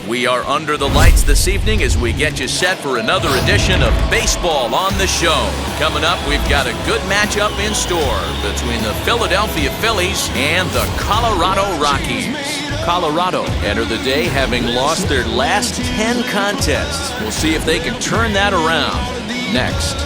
We are under the lights this evening as we get you set for another edition of Baseball on the Show. Coming up, we've got a good matchup in store between the Philadelphia Phillies and the Colorado Rockies. Colorado enter the day having lost their last 10 contests. We'll see if they can turn that around next.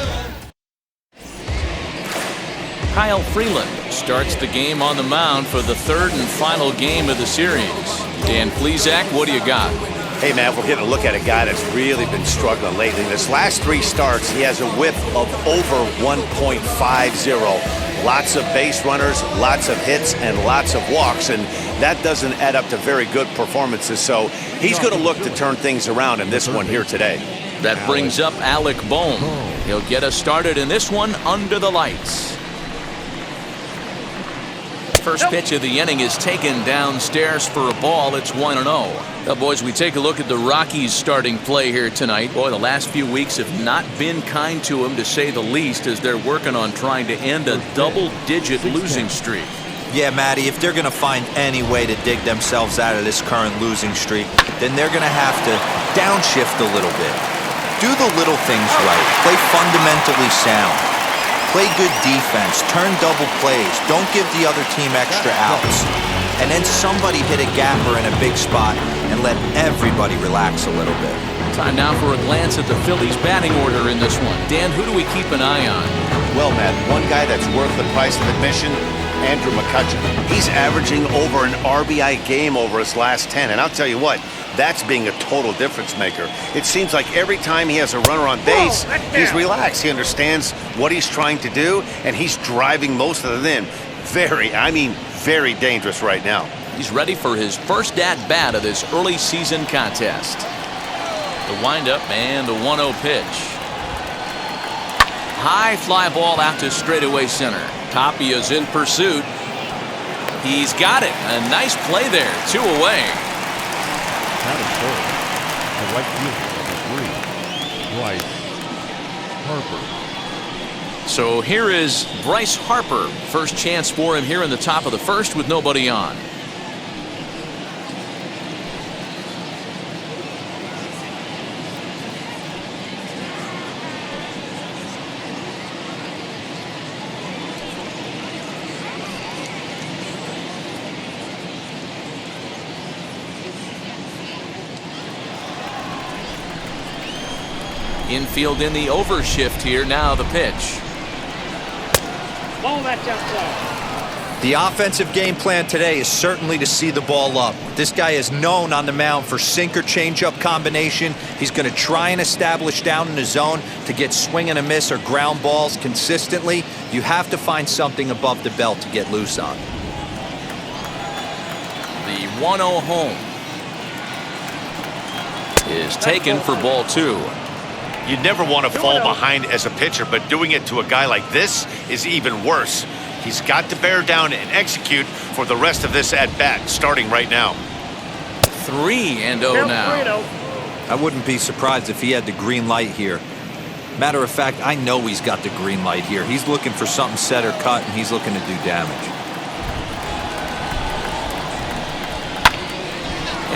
Kyle Freeland starts the game on the mound for the third and final game of the series. Dan Plesac, what do you got? Hey, man, we're getting a look at a guy that's really been struggling lately. In his last 3 starts, he has a whip of over 1.50. Lots of base runners, lots of hits, and lots of walks, and that doesn't add up to very good performances. So he's going to look to turn things around in this one here today. That brings up Alec Bohm. He'll get us started in this one under the lights. First pitch of the inning is taken downstairs for a ball. It's 1-0. Now, boys, we take a look at the Rockies' starting play here tonight. Boy, the last few weeks have not been kind to them, to say the least, as they're working on trying to end a double-digit losing streak. Yeah, Matty, if they're going to find any way to dig themselves out of this current losing streak, then they're going to have to downshift a little bit. Do the little things right. Play fundamentally sound. Play good defense, turn double plays, don't give the other team extra outs. And then somebody hit a gapper in a big spot and let everybody relax a little bit. Time now for a glance at the Phillies batting order in this one. Dan, who do we keep an eye on? Well, Matt, one guy that's worth the price of admission, Andrew Mccutchen. He's averaging over an RBI game over his last 10, and I'll tell you what, that's being a total difference maker. It seems like every time he has a runner on base, he's relaxed. He understands what he's trying to do, and he's driving most of it in. Very dangerous right now. He's ready for his first at-bat of this early season contest. The windup and the 1-0 pitch. High fly ball out to straightaway center. Tapia's in pursuit. He's got it. A nice play there. 2 away. The right fielder, number 3, Bryce Harper. So here is Bryce Harper. First chance for him here in the top of the first with nobody on. Infield in the overshift here. Now the pitch. Ball that's outside. The offensive game plan today is certainly to see the ball up. This guy is known on the mound for sinker changeup combination. He's going to try and establish down in the zone to get swing and a miss or ground balls consistently. You have to find something above the belt to get loose on. The 1-0 home is taken for ball 2. You'd never want to fall behind as a pitcher, but doing it to a guy like this is even worse. He's got to bear down and execute for the rest of this at-bat, starting right now. 3-0 now. I wouldn't be surprised if he had the green light here. Matter of fact, I know he's got the green light here. He's looking for something set or cut, and he's looking to do damage.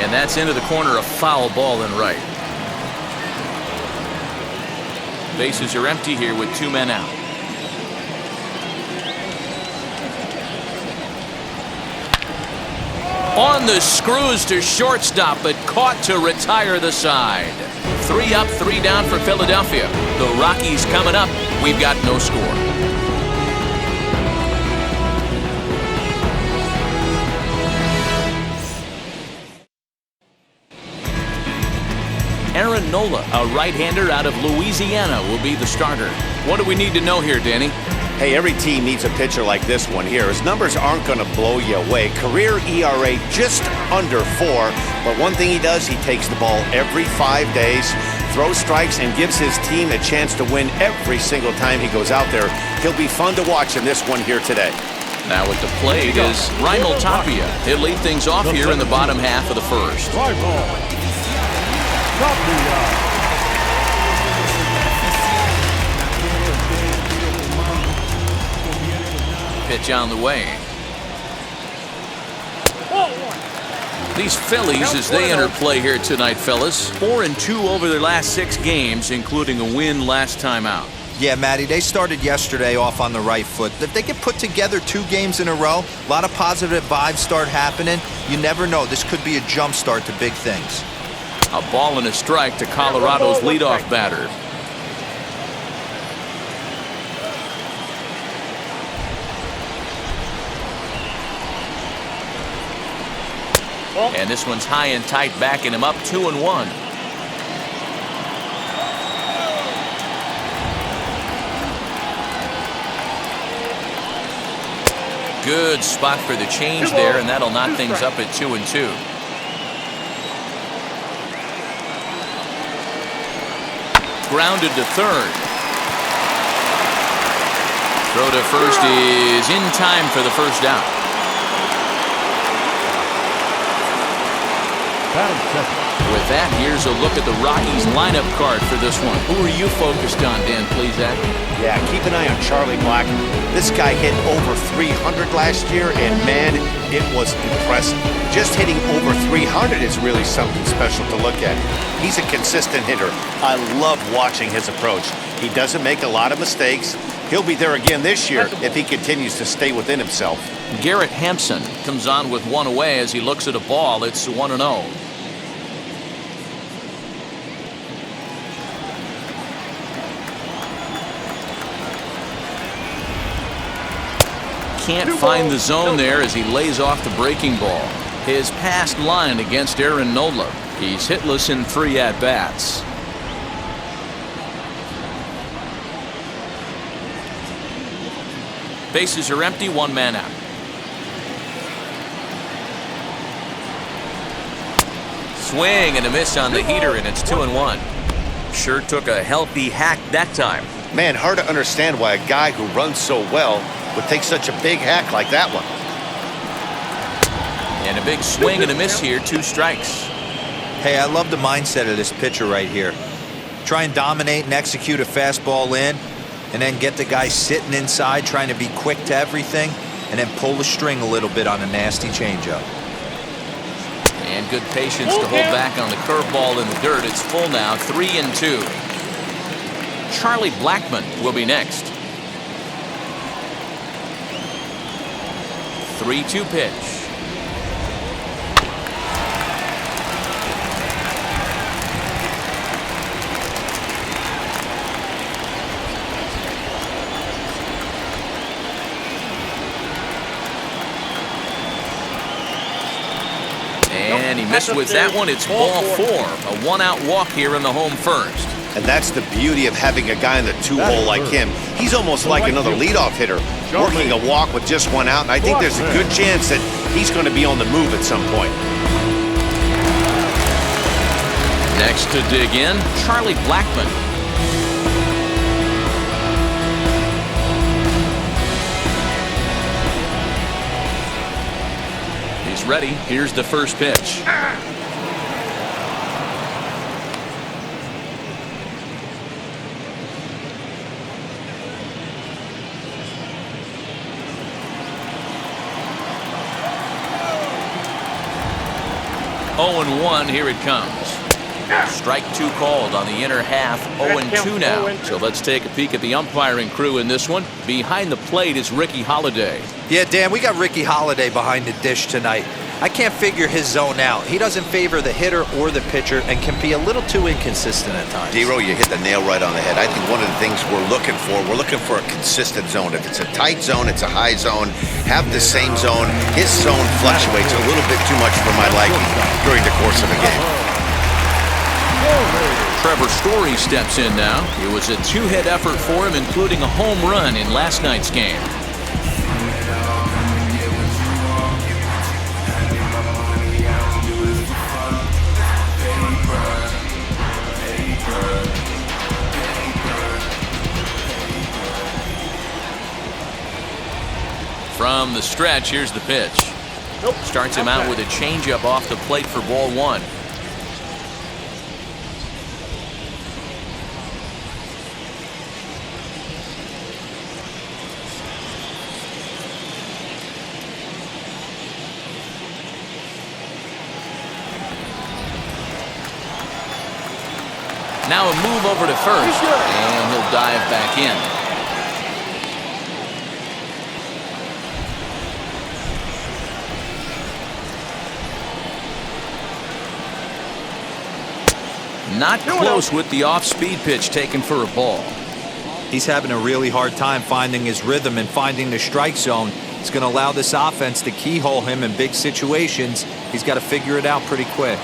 And that's into the corner, a foul ball and right. Bases are empty here with 2 men out. On the screws to shortstop, but caught to retire the side. 3 up, 3 down for Philadelphia. The Rockies coming up. We've got no score. Aaron Nola, a right-hander out of Louisiana, will be the starter. What do we need to know here, Danny? Hey, every team needs a pitcher like this one here. His numbers aren't going to blow you away. Career ERA just under 4. But one thing he does, he takes the ball every 5 days, throws strikes, and gives his team a chance to win every single time he goes out there. He'll be fun to watch in this one here today. Now at the plate is Ronald Tapia. He'll lead things off here in the bottom half of the first. Pitch on the way. These Phillies, as they enter play here tonight, fellas, 4-2 over their last 6 games, including a win last time out. Yeah, Matty, they started yesterday off on the right foot. If they can put together 2 games in a row, a lot of positive vibes start happening. You never know. This could be a jump start to big things. A ball and a strike to Colorado's leadoff batter. And this one's high and tight, backing him up 2-1. Good spot for the change there, and that'll knock things up at 2-2. Grounded to third. Throw to first is in time for the first down. With that, here's a look at the Rockies lineup card for this one. Who are you focused on, Dan Plesac? Yeah, keep an eye on Charlie Blackmon. This guy hit over 300 last year, and man, it was impressive. Just hitting over 300 is really something special to look at. He's a consistent hitter. I love watching his approach. He doesn't make a lot of mistakes. He'll be there again this year if he continues to stay within himself. Garrett Hampson comes on with one away as he looks at a ball. It's 1-0. Can't find the zone there as he lays off the breaking ball. His past line against Aaron Nola. He's hitless in 3 at-bats. Bases are empty, 1 man out. Swing and a miss on the heater, and it's 2-1. Sure took a healthy hack that time. Man, hard to understand why a guy who runs so well would take such a big hack like that one. And a big swing and a miss here, 2 strikes. Hey, I love the mindset of this pitcher right here. Try and dominate and execute a fastball in, and then get the guy sitting inside trying to be quick to everything, and then pull the string a little bit on a nasty changeup. And good patience to hold back on the curveball in the dirt. It's full now, 3-2. Charlie Blackmon will be next. 3-2 pitch. And he missed with that one. It's ball 4. A 1-out walk here in the home first. And that's the beauty of having a guy in the 2-hole like him. He's almost like another leadoff hitter, working a walk with just 1 out, and I think there's a good chance that he's going to be on the move at some point. Next to dig in, Charlie Blackmon. He's ready. Here's the first pitch. 0-1, here it comes. Strike 2 called on the inner half, 0-2 now. So let's take a peek at the umpiring crew in this one. Behind the plate is Ricky Holiday. Yeah, Dan, we got Ricky Holiday behind the dish tonight. I can't figure his zone out. He doesn't favor the hitter or the pitcher and can be a little too inconsistent at times. D-Ro, you hit the nail right on the head. I think one of the things we're looking for a consistent zone. If it's a tight zone, it's a high zone. Have the same zone. His zone fluctuates a little bit too much for my liking during the course of a game. Trevor Story steps in now. It was a 2-hit effort for him, including a home run in last night's game. From the stretch, here's the pitch. Starts him out with a changeup off the plate for ball 1. Now a move over to first, and he'll dive back in. Not close with the off-speed pitch taken for a ball. He's having a really hard time finding his rhythm and finding the strike zone. It's going to allow this offense to keyhole him in big situations. He's got to figure it out pretty quick.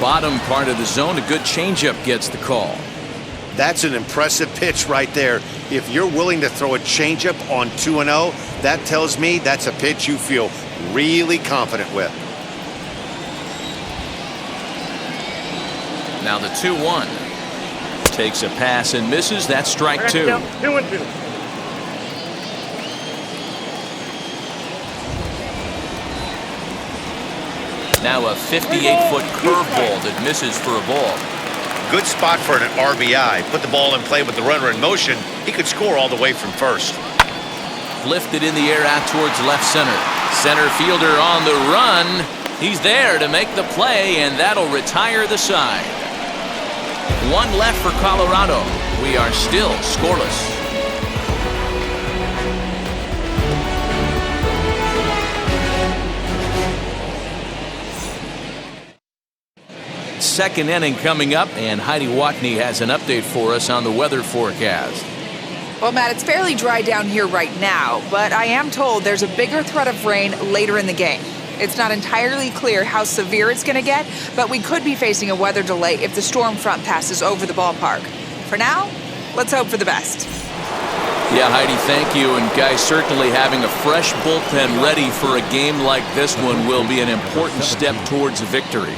Bottom part of the zone, a good changeup gets the call. That's an impressive pitch right there. If you're willing to throw a changeup on 2-0, that tells me that's a pitch you feel really confident with. Now the 2-1. Takes a pass and misses. That's strike two. 2-2. Now a 58-foot curveball that misses for a ball. Good spot for an RBI. Put the ball in play with the runner in motion. He could score all the way from first. Lifted in the air out towards left center. Center fielder on the run. He's there to make the play, and that'll retire the side. One left for Colorado. We are still scoreless. Second inning coming up, and Heidi Watney has an update for us on the weather forecast. Well, Matt, it's fairly dry down here right now, but I am told there's a bigger threat of rain later in the game. It's not entirely clear how severe it's going to get, but we could be facing a weather delay if the storm front passes over the ballpark. For now, let's hope for the best. Yeah, Heidi, thank you. And guys, certainly having a fresh bullpen ready for a game like this one will be an important step towards victory.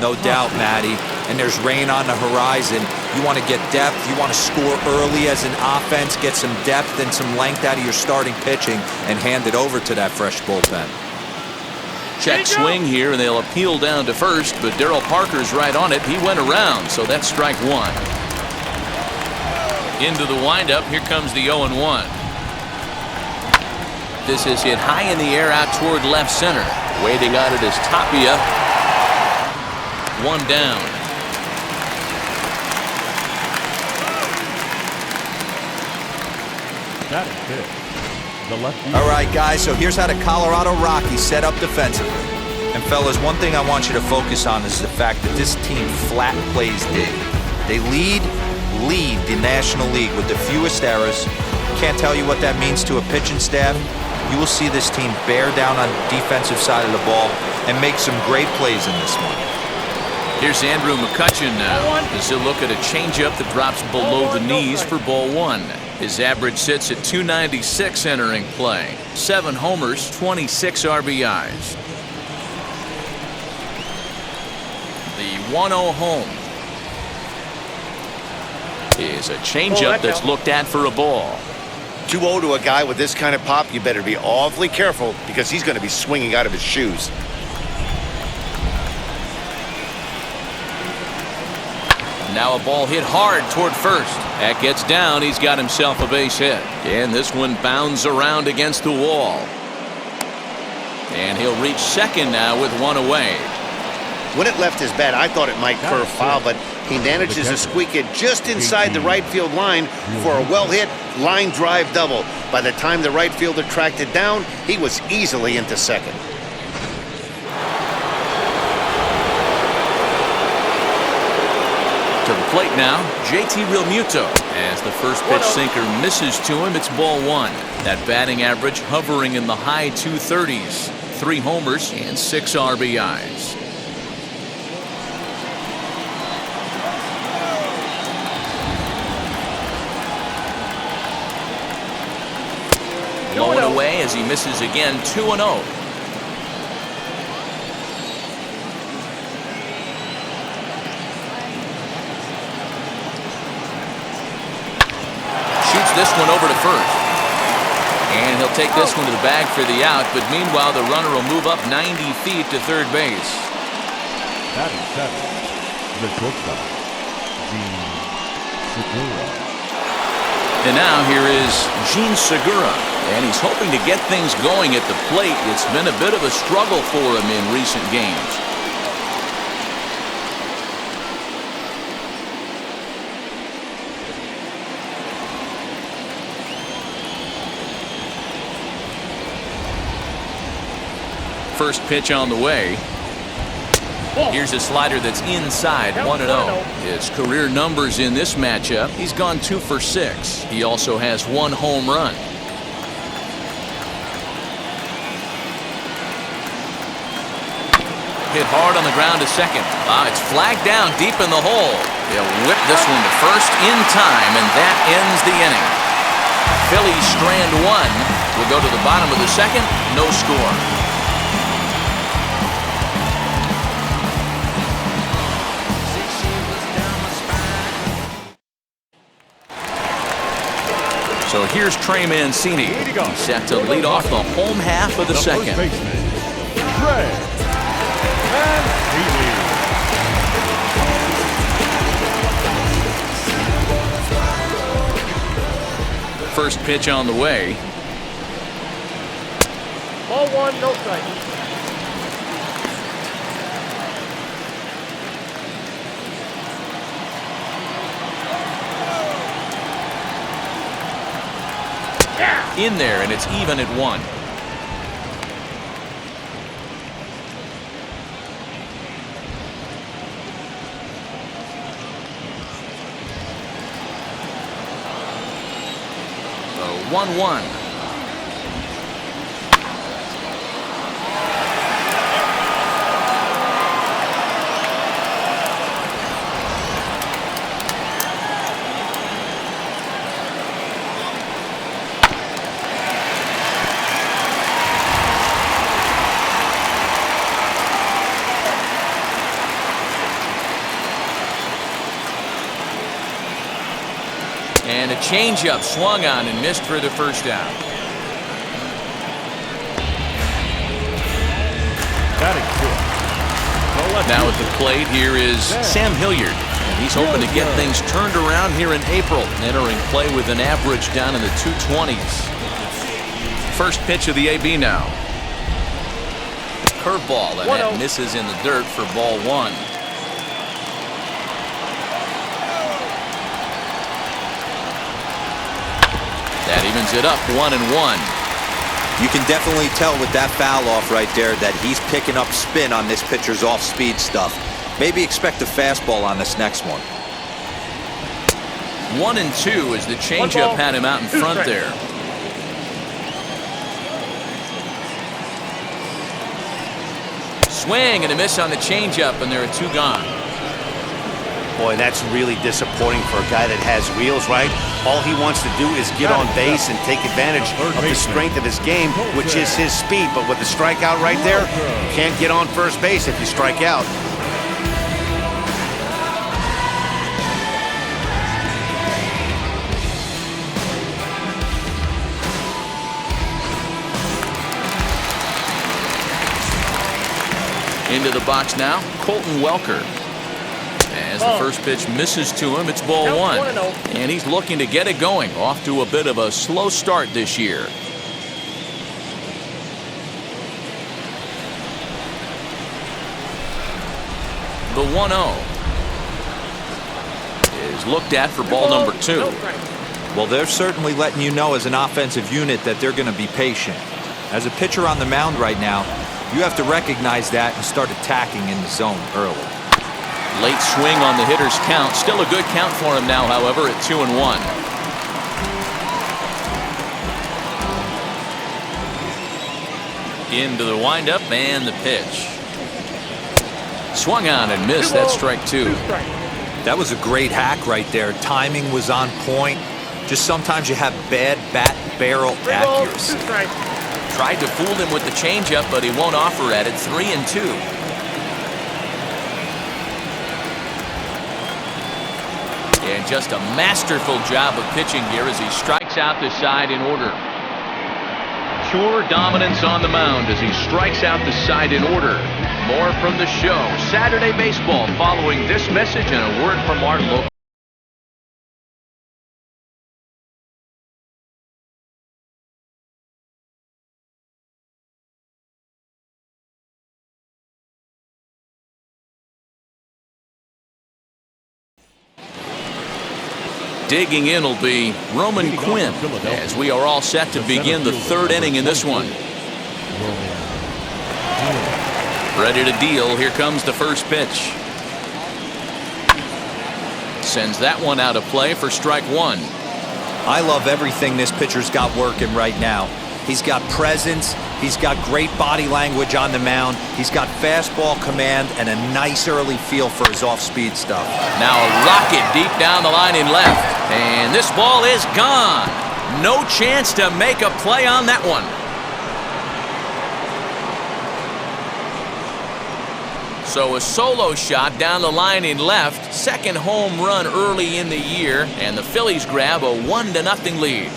No doubt, Matty. And there's rain on the horizon. You want to get depth. You want to score early as an offense, get some depth and some length out of your starting pitching, and hand it over to that fresh bullpen. Check swing here, and they'll appeal down to first, but Darryl Parker's right on it. He went around, so that's strike one. Into the windup, here comes the 0-1. This is hit high in the air out toward left center. Waiting on it is Tapia. One down. That is it. The left. All right, guys, so here's how the Colorado Rockies set up defensively. And, fellas, one thing I want you to focus on is the fact that this team flat plays dig. They lead the National League with the fewest errors. Can't tell you what that means to a pitching staff. You will see this team bear down on the defensive side of the ball and make some great plays in this one. Here's Andrew Mccutchen now as he'll look at a changeup that drops below the knees for ball one. His average sits at 296 entering play. 7 homers, 26 RBIs. The 1-0 home is a changeup that's looked at for a ball. 2-0 to a guy with this kind of pop, you better be awfully careful because he's going to be swinging out of his shoes. Now a ball hit hard toward first. That gets down. He's got himself a base hit. And this one bounds around against the wall. And he'll reach second now with one away. When it left his bat, I thought it might curve foul, but he manages to squeak it just inside the right field line for a well-hit line drive double. By the time the right fielder tracked it down, he was easily into second. To the plate now, JT Realmuto. As the first pitch sinker misses to him, it's ball one. That batting average hovering in the high 230s. 3 homers and 6 RBIs. Low and away as he misses again, 2-0. This one over to first. And he'll take this one to the bag for the out, but meanwhile the runner will move up 90 feet to third base. That is 7. The shortstop, Gene Segura. And now here is Gene Segura And he's hoping to get things going at the plate. It's been a bit of a struggle for him in recent games. First pitch on the way. Here's a slider that's inside, 1-0. His career numbers in this matchup, he's gone 2 for 6. He also has 1 home run. Hit hard on the ground to second. It's flagged down deep in the hole. He'll whip this one to first in time, and that ends the inning. Phillies strand 1. We'll go to the bottom of the second. No score. So here's Trey Mancini. He's set to lead off the home half of the second. First baseman, Trey Mancini. First pitch on the way. Ball 1, no strike. In there, and it's even at 1. So 1-1. And a changeup swung on and missed for the first down. Now at the plate here is Sam Hilliard. And he's hoping to get things turned around here in April, entering play with an average down in the 220s. First pitch of the AB now. Curveball, and that misses in the dirt for ball 1. That evens it up 1-1. You can definitely tell with that foul off right there that he's picking up spin on this pitcher's off-speed stuff. Maybe expect a fastball on this next one. 1-2 as the changeup had him out in front there. Swing and a miss on the changeup, and there are 2 gone. Boy, that's really disappointing for a guy that has wheels, right? All he wants to do is get on base and take advantage of the strength of his game, which is his speed. But with the strikeout right there, you can't get on first base if you strike out. Into the box now, Colton Welker. As the first pitch misses to him, it's ball 1. And he's looking to get it going. Off to a bit of a slow start this year. The 1-0 is looked at for ball number 2. Well, they're certainly letting you know as an offensive unit that they're going to be patient. As a pitcher on the mound right now, you have to recognize that and start attacking in the zone early. Late swing on the hitter's count. Still a good count for him now, however, at 2-1. Into the windup and the pitch. Swung on and missed. That's strike 2. That was a great hack right there. Timing was on point. Just sometimes you have bad bat barrel accuracy. Tried to fool him with the changeup, but he won't offer at it. 3-2. And just a masterful job of pitching here as he strikes out the side in order. Pure dominance on the mound as he strikes out the side in order. More from the show. Saturday Baseball following this message and a word from our local. Digging in will be Roman Quinn, as we are all set to begin the third inning in this one. Ready to deal. Here comes the first pitch. Sends that one out of play for strike one. I love everything this pitcher's got working right now. He's got presence. He's got great body language on the mound. He's got fastball command and a nice early feel for his off-speed stuff. Now a rocket deep down the line in left. And this ball is gone. No chance to make a play on that one. So a solo shot down the line in left. Second home run early in the year. And the Phillies grab a 1-0 lead.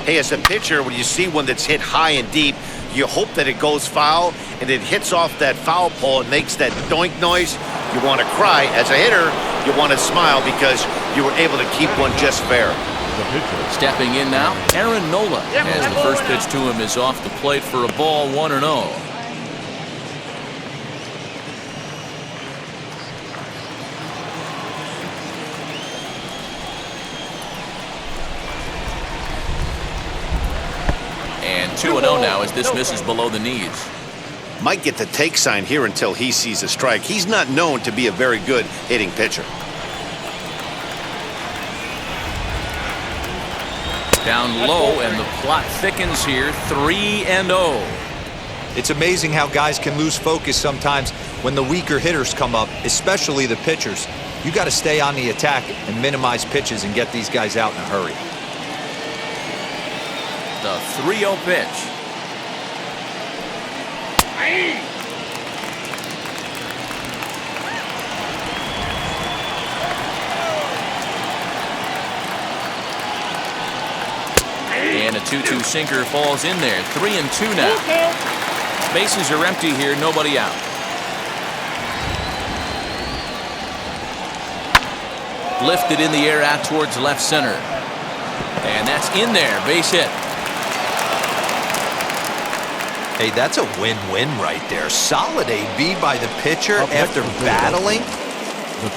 Hey, as a pitcher, when you see one that's hit high and deep, you hope that it goes foul, and it hits off that foul pole. It makes that doink noise. You want to cry. As a hitter, you want to smile because you were able to keep one just fair. Stepping in now, Aaron Nola, as the first pitch to him is off the plate for a ball, 1-0. And 2-0 now as this misses below the knees. Might get the take sign here until he sees a strike. He's not known to be a very good hitting pitcher. Down low, and the plot thickens here, 3-0. It's amazing how guys can lose focus sometimes when the weaker hitters come up, especially the pitchers. You got to stay on the attack and minimize pitches and get these guys out in a hurry. The 3-0 pitch. And a 2-2 sinker falls in there. 3-2 now. Bases are empty here, nobody out. Lifted in the air out towards left center. And that's in there, base hit. Hey, that's a win-win right there. Solid AB by the pitcher after battling,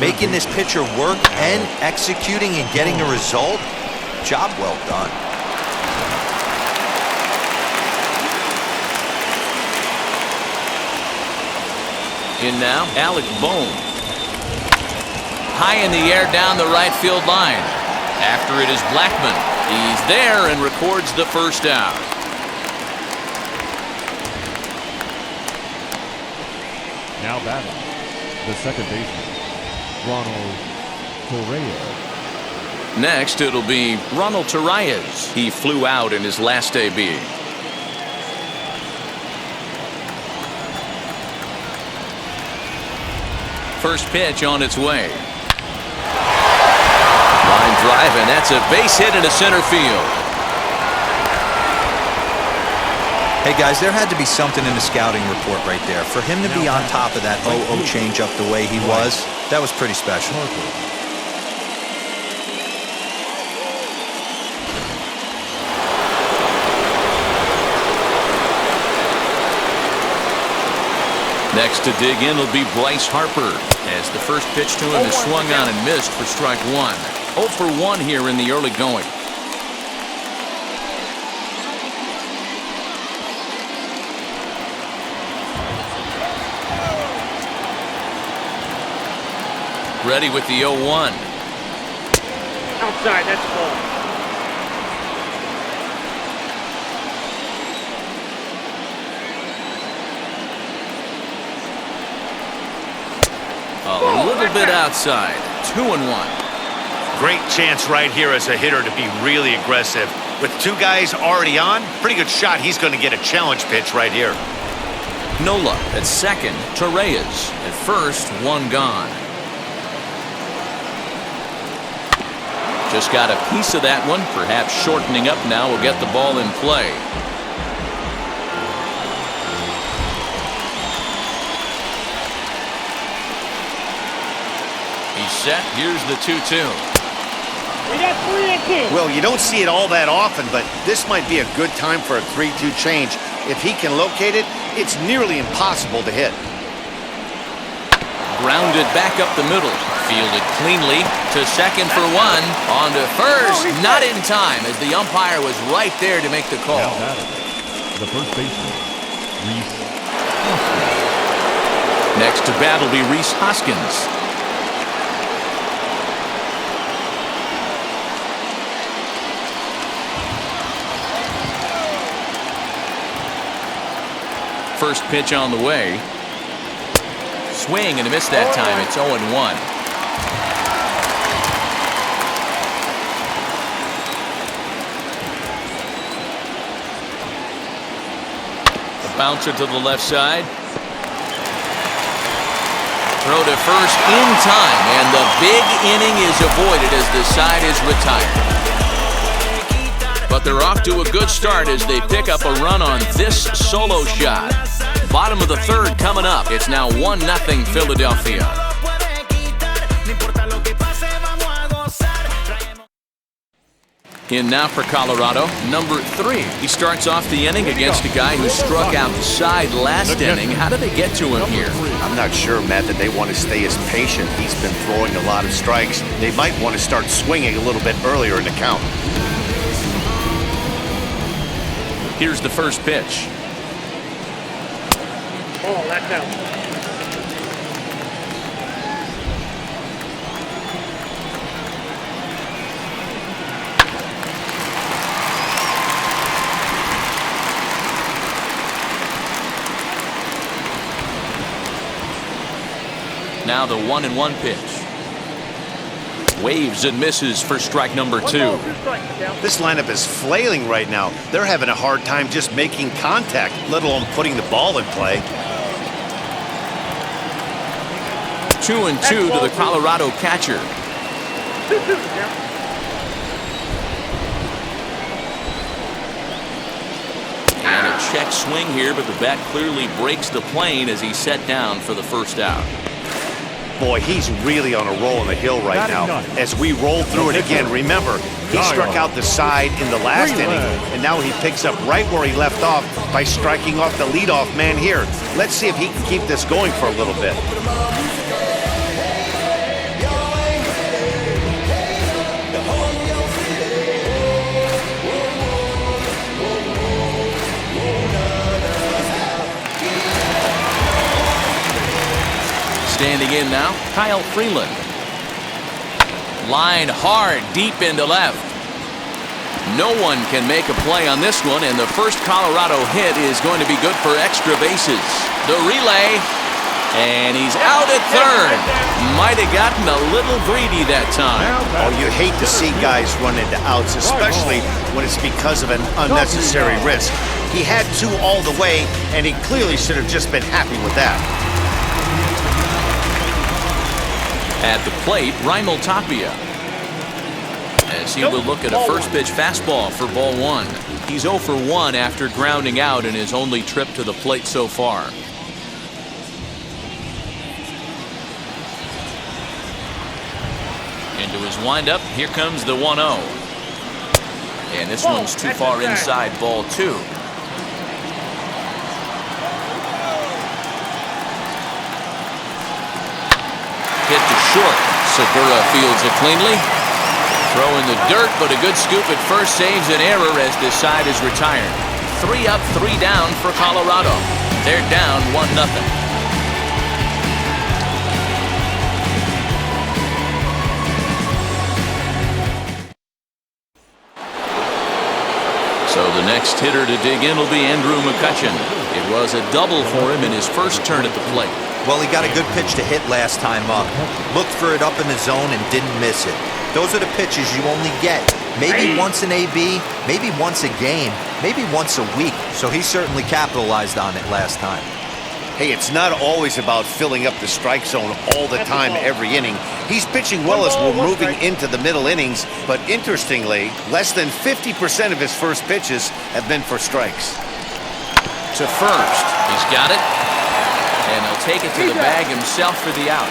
making this pitcher work and executing and getting a result. Job well done. In now, Alex Bone. High in the air down the right field line. After it is Blackmon. He's there and records the first out. Now batting, the second baseman, Ronald Torreiz. Next, it'll be Ronald Torreiz. He flew out in his last AB. First pitch on its way. Line drive, and that's a base hit into center field. Hey guys, there had to be something in the scouting report right there. For him to be on top of that 0-0 changeup the way he was, that was pretty special. Next to dig in will be Bryce Harper, as the first pitch to him is swung on and missed for strike one. 0 for 1 here in the early going. Ready with the 0-1. Outside, that's ball. A little bit outside. 2-1. Great chance right here as a hitter to be really aggressive. With two guys already on, pretty good shot. He's going to get a challenge pitch right here. Nola at second. Torreiz at first. One gone. Just got a piece of that one. Perhaps shortening up now will get the ball in play. He's set. Here's the 2-2. We got 3-2. Well, you don't see it all that often, but this might be a good time for a 3-2 change. If he can locate it, it's nearly impossible to hit. Grounded back up the middle. Fielded cleanly to second for one. On to first. Not in time as the umpire was right there to make the call. Now batting, the first baseman, Reese. Next to bat will be Rhys Hoskins. First pitch on the way. Swing and a miss that time. It's 0-1. The bouncer to the left side. Throw to first in time, and the big inning is avoided as the side is retired. But they're off to a good start as they pick up a run on this solo shot. Bottom of the third coming up. It's now 1-0 Philadelphia. In now for Colorado, number 3. He starts off the inning against a guy who struck outside last inning. How did they get to him here? I'm not sure, Matt, that they want to stay as patient. He's been throwing a lot of strikes. They might want to start swinging a little bit earlier in the count. Here's the first pitch. Oh, that's out. Now the 1-1 pitch. Waves and misses for strike number 2. This lineup is flailing right now. They're having a hard time just making contact, let alone putting the ball in play. 2-2 to the Colorado catcher. And a check swing here, but the bat clearly breaks the plane as he's set down for the first out. Boy, he's really on a roll on the hill right now. As we roll through it again, remember, he struck out the side in the last inning, and now he picks up right where he left off by striking off the leadoff man here. Let's see if he can keep this going for a little bit. Standing in now, Kyle Freeland. Line hard, deep into left. No one can make a play on this one, and the first Colorado hit is going to be good for extra bases. The relay, and he's out at third. Might have gotten a little greedy that time. Oh, you hate to see guys run into outs, especially when it's because of an unnecessary risk. He had 2 all the way, and he clearly should have just been happy with that. At the plate, Raimel Tapia. As he will look at a first pitch fastball for ball 1. He's 0 for 1 after grounding out in his only trip to the plate so far. Into his windup, here comes the 1-0. And this one's too far inside, ball 2. Hit to short. Segura fields it cleanly. Throw in the dirt, but a good scoop at first saves an error as this side is retired. 3 up, 3 down for Colorado. They're down 1-0. So the next hitter to dig in will be Andrew Mccutchen. It was a double for him in his first turn at the plate. Well, he got a good pitch to hit last time up. Looked for it up in the zone and didn't miss it. Those are the pitches you only get. Maybe once an AB, maybe once a game, maybe once a week. So he certainly capitalized on it last time. Hey, it's not always about filling up the strike zone all the time, every inning. He's pitching well as we're moving into the middle innings, but interestingly, less than 50% of his first pitches have been for strikes. To first, he's got it. And he'll take it to the bag himself for the out.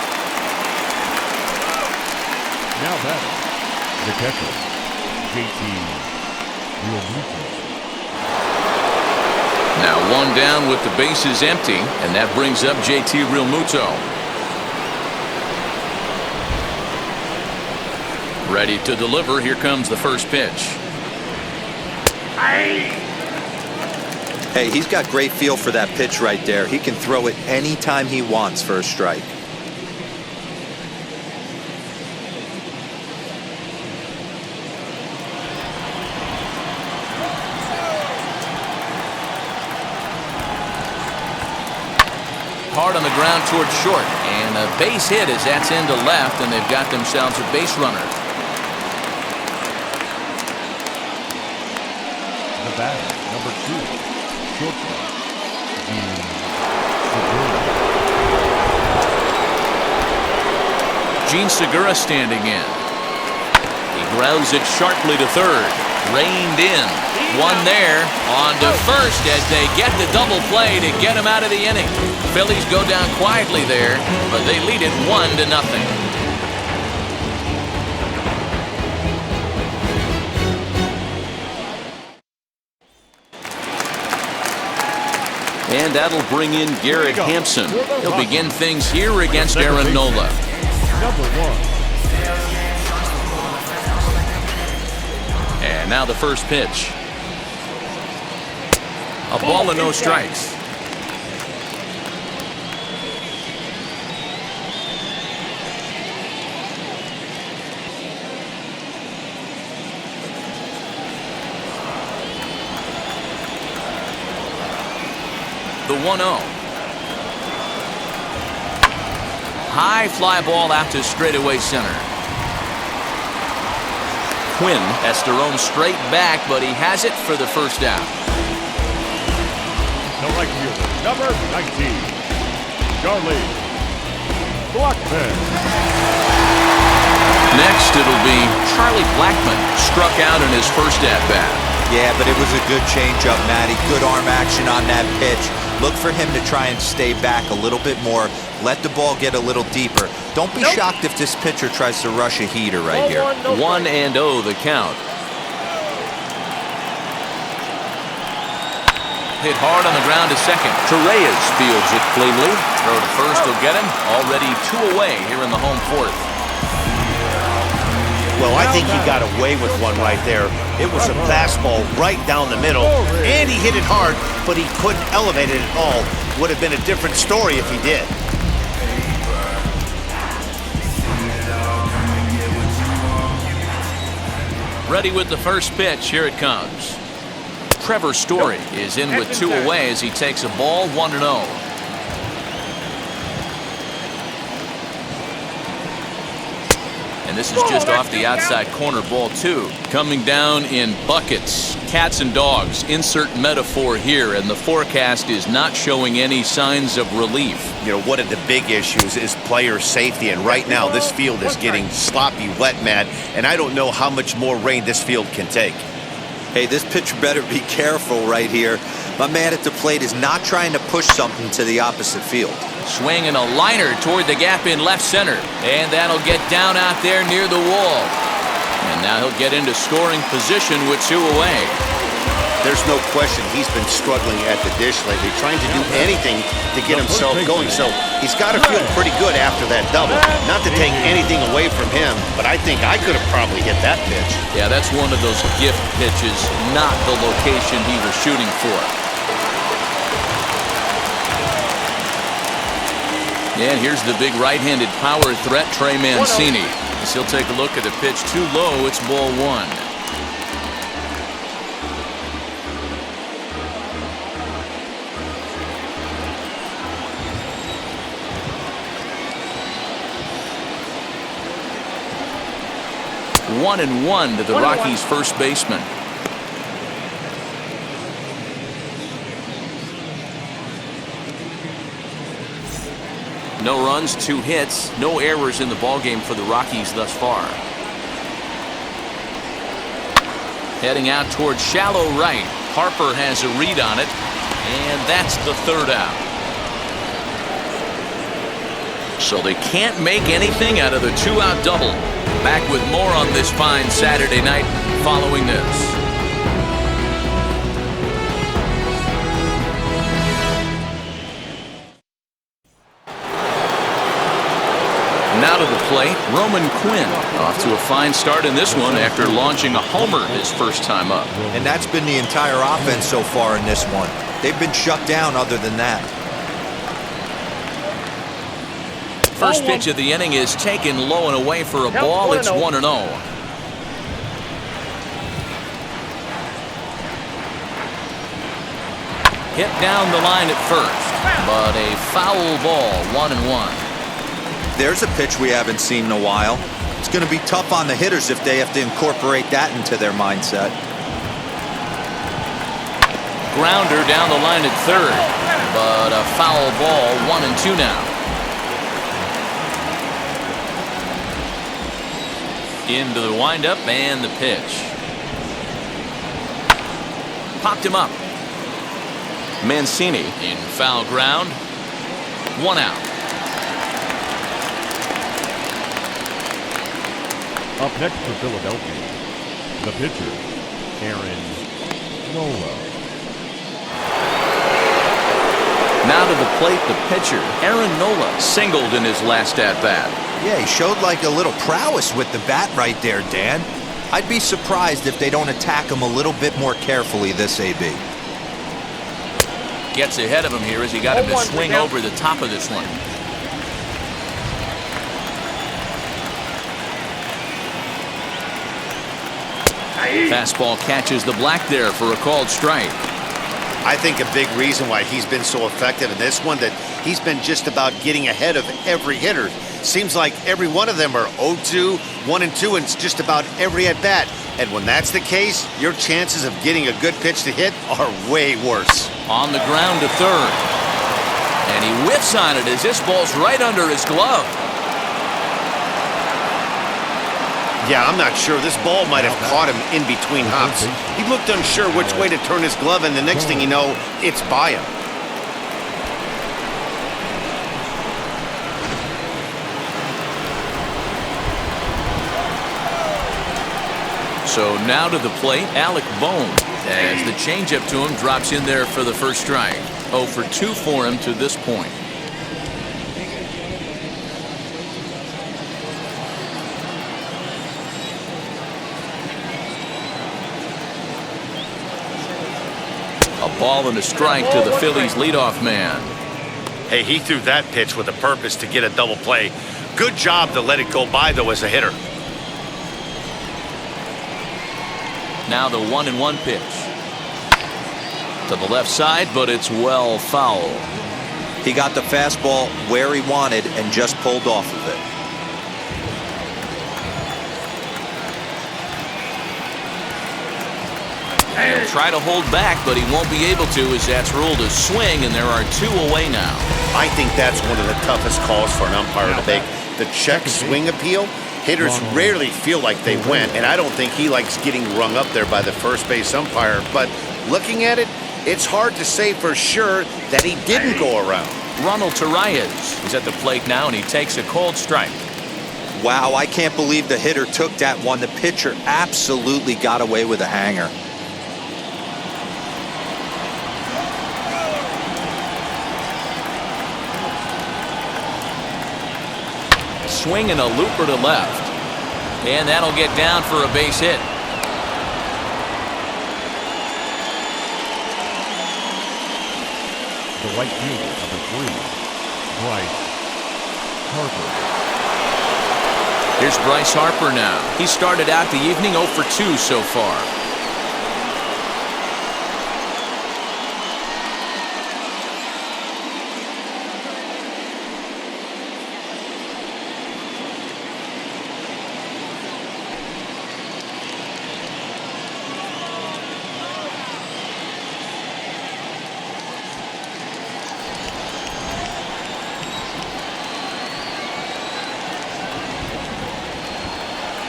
Now batting, the catcher, JT Realmuto. Now 1 down with the bases empty, and that brings up JT Realmuto. Ready to deliver. Here comes the first pitch. Hey, he's got great feel for that pitch right there. He can throw it anytime he wants for a strike. Hard on the ground towards short, and a base hit as that's into left, and they've got themselves a base runner. The batter, number 2, shortstop, Gene Segura standing in. He grounds it sharply to third. Reined in. One there. On to first as they get the double play to get him out of the inning. Phillies go down quietly there, but they lead it 1-0. And that'll bring in Garrett Hampson. He'll begin things here against Aaron Nola. number 1. And now the first pitch. A ball and no strikes. The 1-0. High fly ball out to straightaway center. Quinn has to roam straight back, but he has it for the first out. The right fielder, number 19, Charlie Blackmon. Next, it'll be Charlie Blackmon, struck out in his first at-bat. Yeah, but it was a good changeup, Matty. Good arm action on that pitch. Look for him to try and stay back a little bit more. Let the ball get a little deeper. Don't be shocked if this pitcher tries to rush a heater right here. 1-0 the count. Hit hard on the ground to second. Torreiz fields it cleanly. Throw to first will get him. Already 2 away here in the home fourth. Well, I think he got away with one right there. It was a fastball right down the middle, and he hit it hard, but he couldn't elevate it at all. Would have been a different story if he did. Ready with the first pitch. Here it comes. Trevor Story is in with 2 away as he takes a ball 1-0. And this is just off the outside corner, ball 2. Coming down in buckets, cats and dogs, insert metaphor here, and the forecast is not showing any signs of relief. You know, one of the big issues is player safety, and right now this field is getting sloppy wet, Matt, and I don't know how much more rain this field can take. Hey, this pitcher better be careful right here. My man at the plate is not trying to push something to the opposite field. Swinging a liner toward the gap in left center. And that'll get down out there near the wall. And now he'll get into scoring position with 2 away. There's no question he's been struggling at the dish lately, trying to do anything to get himself going. So he's got to feel pretty good after that double. Not to take anything away from him, but I think I could have probably hit that pitch. Yeah, that's one of those gift pitches, not the location he was shooting for. And here's the big right-handed power threat, Trey Mancini. As he'll take a look at the pitch too low, it's ball 1. One and one to the Rockies' first baseman. No runs, 2 hits, no errors in the ballgame for the Rockies thus far. Heading out towards shallow right. Harper has a read on it, and that's the 3rd out. So they can't make anything out of the 2-out double. Back with more on this fine Saturday night following this. Now to the plate, Roman Quinn off to a fine start in this one after launching a homer his first time up. And that's been the entire offense so far in this one. They've been shut down other than that. First pitch of the inning is taken low and away for a ball. It's 1-0. Hit down the line at first, but a foul ball, 1-1. There's a pitch we haven't seen in a while. It's going to be tough on the hitters if they have to incorporate that into their mindset. Grounder down the line at third, but a foul ball, 1-2 now. Into the windup and the pitch. Popped him up. Mancini in foul ground. 1 out. Up next for Philadelphia, the pitcher, Aaron Nola. Now to the plate, the pitcher, Aaron Nola, singled in his last at-bat. Yeah, he showed like a little prowess with the bat right there, Dan. I'd be surprised if they don't attack him a little bit more carefully this AB. Gets ahead of him here as he got him to swing over the top of this one. Fastball catches the black there for a called strike. I think a big reason why he's been so effective in this one that he's been just about getting ahead of every hitter. Seems like every one of them are 0-2, 1-2, and just about every at bat. And when that's the case, your chances of getting a good pitch to hit are way worse. On the ground to third. And he whiffs on it as this ball's right under his glove. Yeah, I'm not sure. This ball might have caught him in between hops. He looked unsure which way to turn his glove, and the next thing you know, it's by him. So now to the plate, Alec Bohm, as the changeup to him drops in there for the first strike. 0 for 2 for him to this point. A ball and a strike to the Phillies leadoff man. Hey, he threw that pitch with a purpose to get a double play. Good job to let it go by, though, as a hitter. Now the 1-1 pitch. To the left side, but it's well foul. He got the fastball where he wanted and just pulled off of it. He'll try to hold back, but he won't be able to as that's ruled a swing, and there are 2 away now. I think that's one of the toughest calls for an umpire to make. The check swing appeal. Hitters rarely feel like they went, and I don't think he likes getting rung up there by the first base umpire. But looking at it, it's hard to say for sure that he didn't go around. Ronald Torreiz is at the plate now, and he takes a called strike. Wow, I can't believe the hitter took that one. The pitcher absolutely got away with a hanger. Swing and a looper to left. And that'll get down for a base hit. The right fielder, number 3, Bryce Harper. Here's Bryce Harper now. He started out the evening 0 for 2 so far.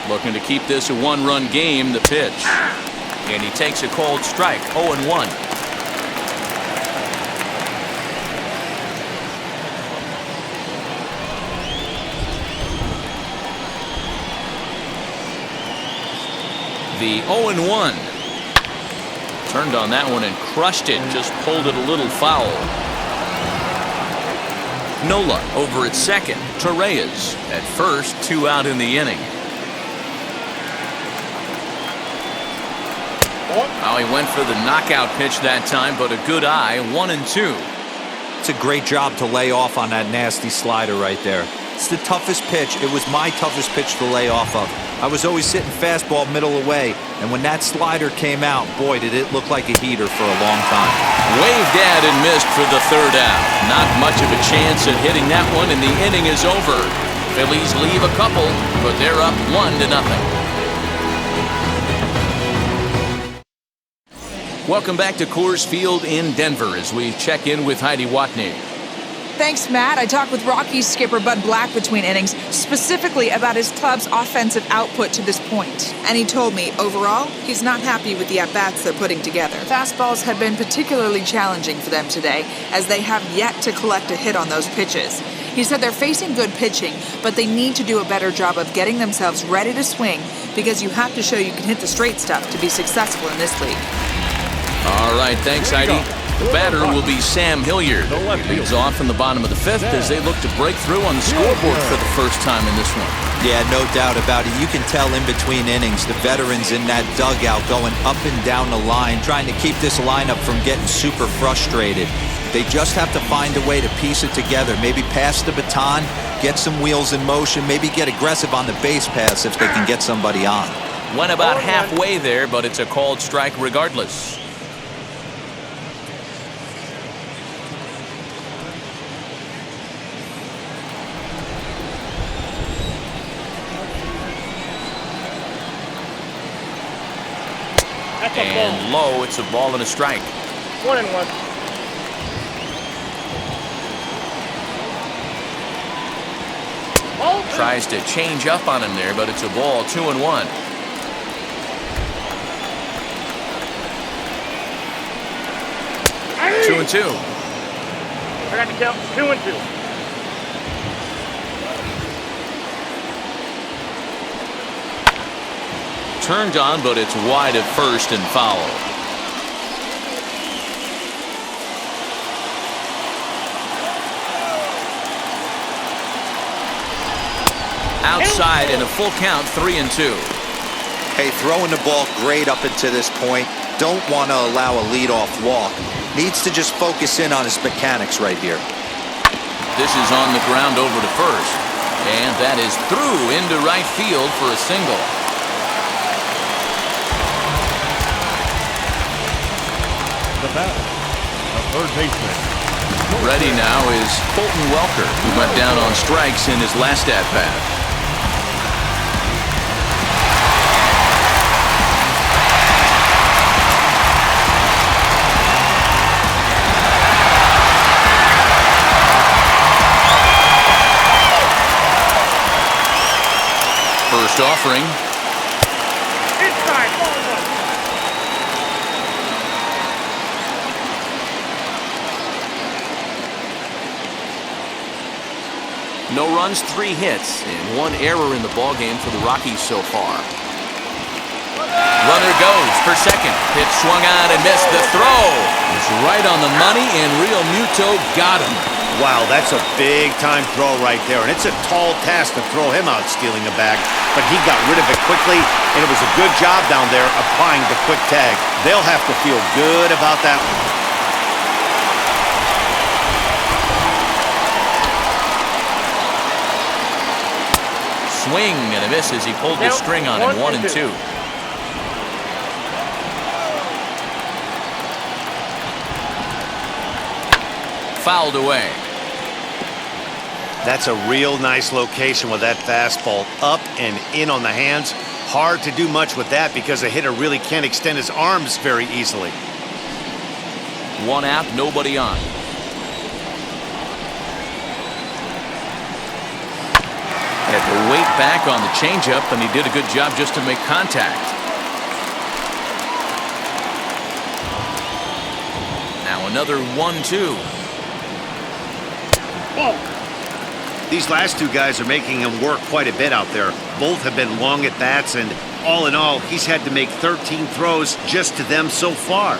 Looking to keep this a 1-run game, the pitch. And he takes a called strike, 0-1. The 0-1. Turned on that one and crushed it, just pulled it a little foul. Nola over at second. Torreiz at first, 2 out in the inning. Oh, he went for the knockout pitch that time, but a good eye, 1-2. It's a great job to lay off on that nasty slider right there. It's the toughest pitch. It was my toughest pitch to lay off of. I was always sitting fastball middle away, and when that slider came out, boy, did it look like a heater for a long time. Waved at and missed for the 3rd out. Not much of a chance at hitting that one, and the inning is over. Phillies leave a couple, but they're up 1-0. Welcome back to Coors Field in Denver as we check in with Heidi Watney. Thanks, Matt. I talked with Rockies skipper Bud Black between innings, specifically about his club's offensive output to this point. And he told me, overall, he's not happy with the at-bats they're putting together. Fastballs have been particularly challenging for them today, as they have yet to collect a hit on those pitches. He said they're facing good pitching, but they need to do a better job of getting themselves ready to swing, because you have to show you can hit the straight stuff to be successful in this league. All right, thanks, Heidi. The batter will be Sam Hilliard. He leads off in the bottom of the 5th as they look to break through on the scoreboard for the first time in this one. Yeah, no doubt about it. You can tell in between innings, the veterans in that dugout going up and down the line, trying to keep this lineup from getting super frustrated. They just have to find a way to piece it together. Maybe pass the baton, get some wheels in motion, maybe get aggressive on the base pass if they can get somebody on. Went about halfway there, but it's a called strike regardless. And low, it's a ball and a strike. 1-1. Tries to change up on him there, but it's a ball, 2-1. Hey! 2-2. I got to count 2-2. Turned on, but it's wide at first and foul. Outside and a full count, 3-2. Hey, throwing the ball great up into this point. Don't want to allow a leadoff walk. Needs to just focus in on his mechanics right here. This is on the ground over to first. And that is through into right field for a single. The batter, the third baseman. Ready now is Colton Welker, who went down on strikes in his last at-bat. First offering. Inside, ball 1. No runs, 3 hits, and 1 error in the ballgame for the Rockies so far. Runner goes for second. Pitch swung on and missed. The throw is right on the money, and Real Muto got him. Wow, that's a big-time throw right there, and it's a tall task to throw him out stealing a bag, but he got rid of it quickly, and it was a good job down there applying the quick tag. They'll have to feel good about that one. Swing and a miss as he pulled the string on him, 1-2. Fouled away. That's a real nice location with that fastball up and in on the hands. Hard to do much with that because a hitter really can't extend his arms very easily. 1 out, nobody on. Had to wait back on the changeup, and he did a good job just to make contact. Now another 1-2. These last 2 guys are making him work quite a bit out there. Both have been long at bats, and all in all, he's had to make 13 throws just to them so far.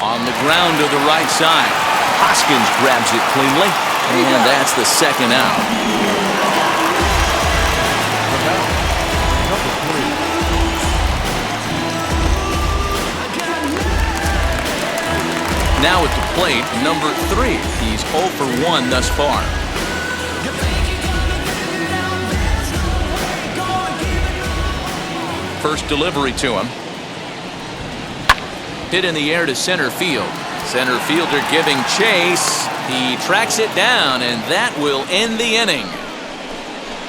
On the ground to the right side. Hoskins grabs it cleanly, and that's the second out. Number 3. Now at the plate, number 3. He's 0 for 1 thus far. First delivery to him. Hit in the air to center field. Center fielder giving chase. He tracks it down, and that will end the inning.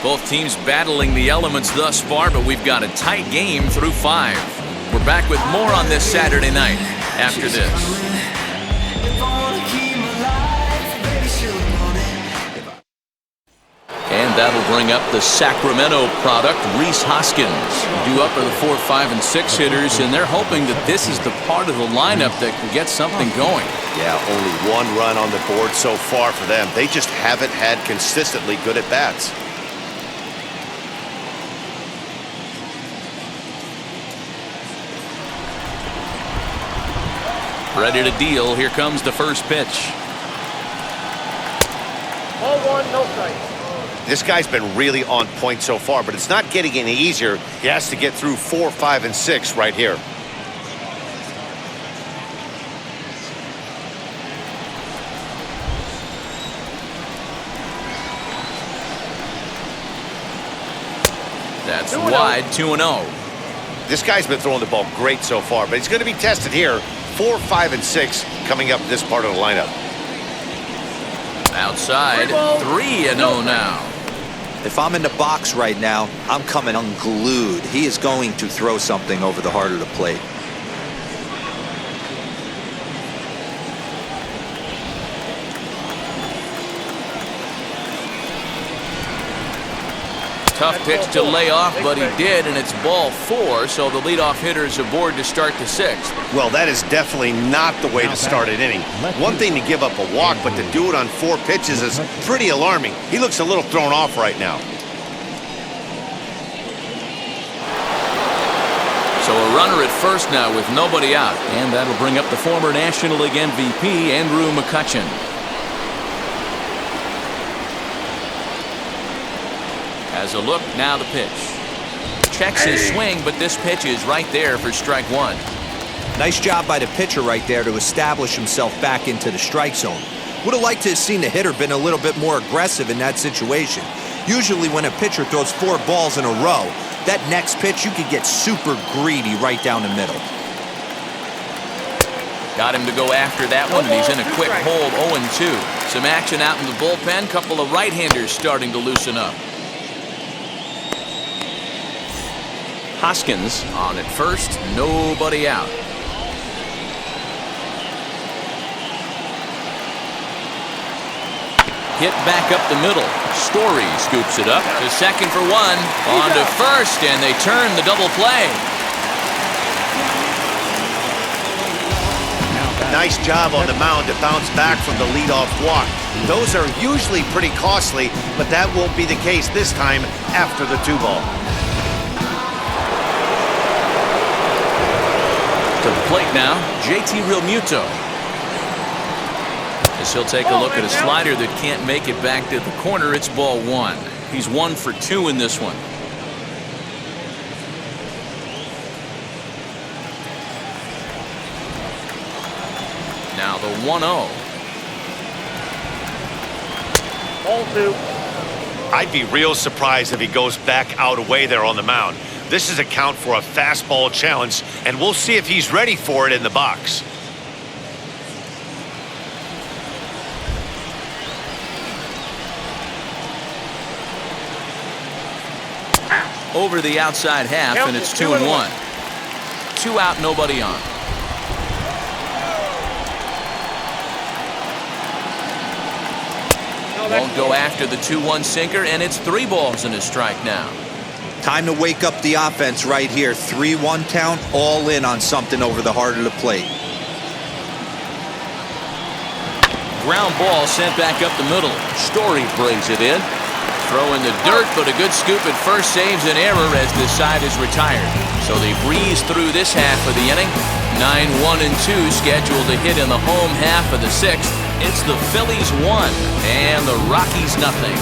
Both teams battling the elements thus far, but we've got a tight game through 5. We're back with more on this Saturday night after this. And that'll bring up the Sacramento product, Rhys Hoskins. Due up are the 4, 5, and 6 hitters, and they're hoping that this is the part of the lineup that can get something going. Yeah, only 1 run on the board so far for them. They just haven't had consistently good at-bats. Ready to deal. Here comes the first pitch. Ball 1, no strike. This guy's been really on point so far, but it's not getting any easier. He has to get through 4, 5, and 6 right here. That's wide, 2-0. This guy's been throwing the ball great so far, but he's going to be tested here. 4, 5, and 6 coming up this part of the lineup. Outside, 3-0 now. If I'm in the box right now, I'm coming unglued. He is going to throw something over the heart of the plate. Tough pitch to lay off, but he did, and it's ball 4, so the leadoff hitter is aboard to start the 6th. Well, that is definitely not the way to start an inning. One thing to give up a walk, but to do it on 4 pitches is pretty alarming. He looks a little thrown off right now. So a runner at first now with nobody out, and that'll bring up the former National League MVP, Andrew Mccutchen. As a look, now the pitch. Checks his swing, but this pitch is right there for strike 1. Nice job by the pitcher right there to establish himself back into the strike zone. Would have liked to have seen the hitter been a little bit more aggressive in that situation. Usually when a pitcher throws 4 balls in a row, that next pitch you could get super greedy right down the middle. Got him to go after that one, and he's in a quick hold, 0-2. Some action out in the bullpen, couple of right-handers starting to loosen up. Hoskins on at first, nobody out. Hit back up the middle. Story scoops it up to second for 1. On to first, and they turn the double play. Nice job on the mound to bounce back from the leadoff walk. Those are usually pretty costly, but that won't be the case this time after the 2-ball. To the plate now, JT Realmuto. As he'll take a look at a slider that can't make it back to the corner, it's ball 1. He's 1 for 2 in this one. Now the 1-0. Ball 2. I'd be real surprised if he goes back out away there on the mound. This is a count for a fastball challenge, and we'll see if he's ready for it in the box. Over the outside half, and it's 2-1. 2 out, nobody on. Won't go after the 2-1 sinker, and it's 3 balls and a strike now. Time to wake up the offense right here. 3-1 count, all in on something over the heart of the plate. Ground ball sent back up the middle. Story brings it in. Throw in the dirt, but a good scoop at first saves an error as this side is retired. So they breeze through this half of the inning. 9-1-2 scheduled to hit in the home half of the sixth. It's the Phillies 1 and the Rockies nothing.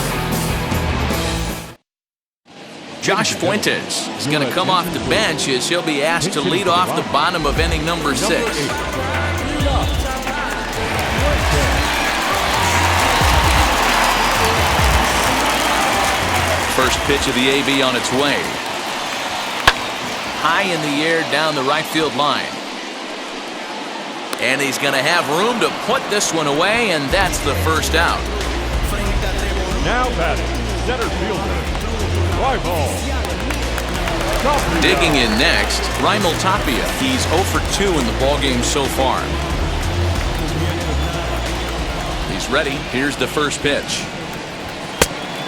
Josh Fuentes is going to come off the bench as he'll be asked to lead off the bottom of inning number 6. First pitch of the AB on its way. High in the air down the right field line. And he's going to have room to put this one away, and that's the first out. Now batting, center fielder, fly ball. Digging in next, Ronald Torreiz. He's 0 for 2 in the ballgame so far. He's ready. Here's the first pitch.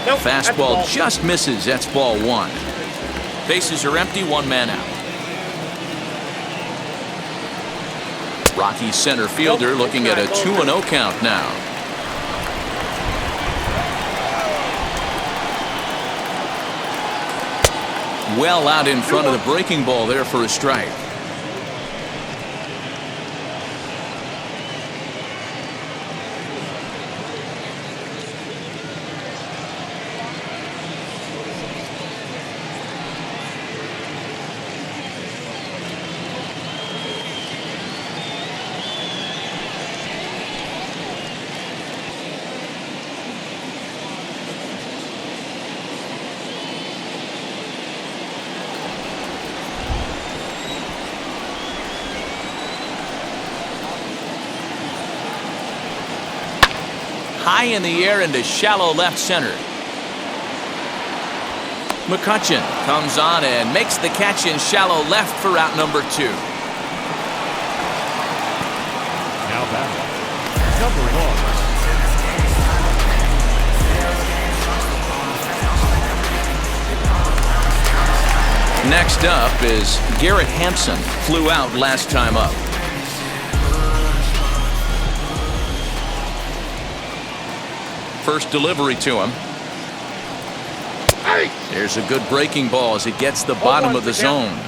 Nope, Fastball just misses. That's ball 1. Bases are empty, 1 man out. Rockies center fielder looking at a 2-0 count now. Well out in front of the breaking ball there for a strike. High in the air into shallow left center. Mccutchen comes on and makes the catch in shallow left for out number 2. Now batting, number 1. Next up is Garrett Hampson. Flew out last time up. First delivery to him. There's a good breaking ball as it gets the bottom of the zone.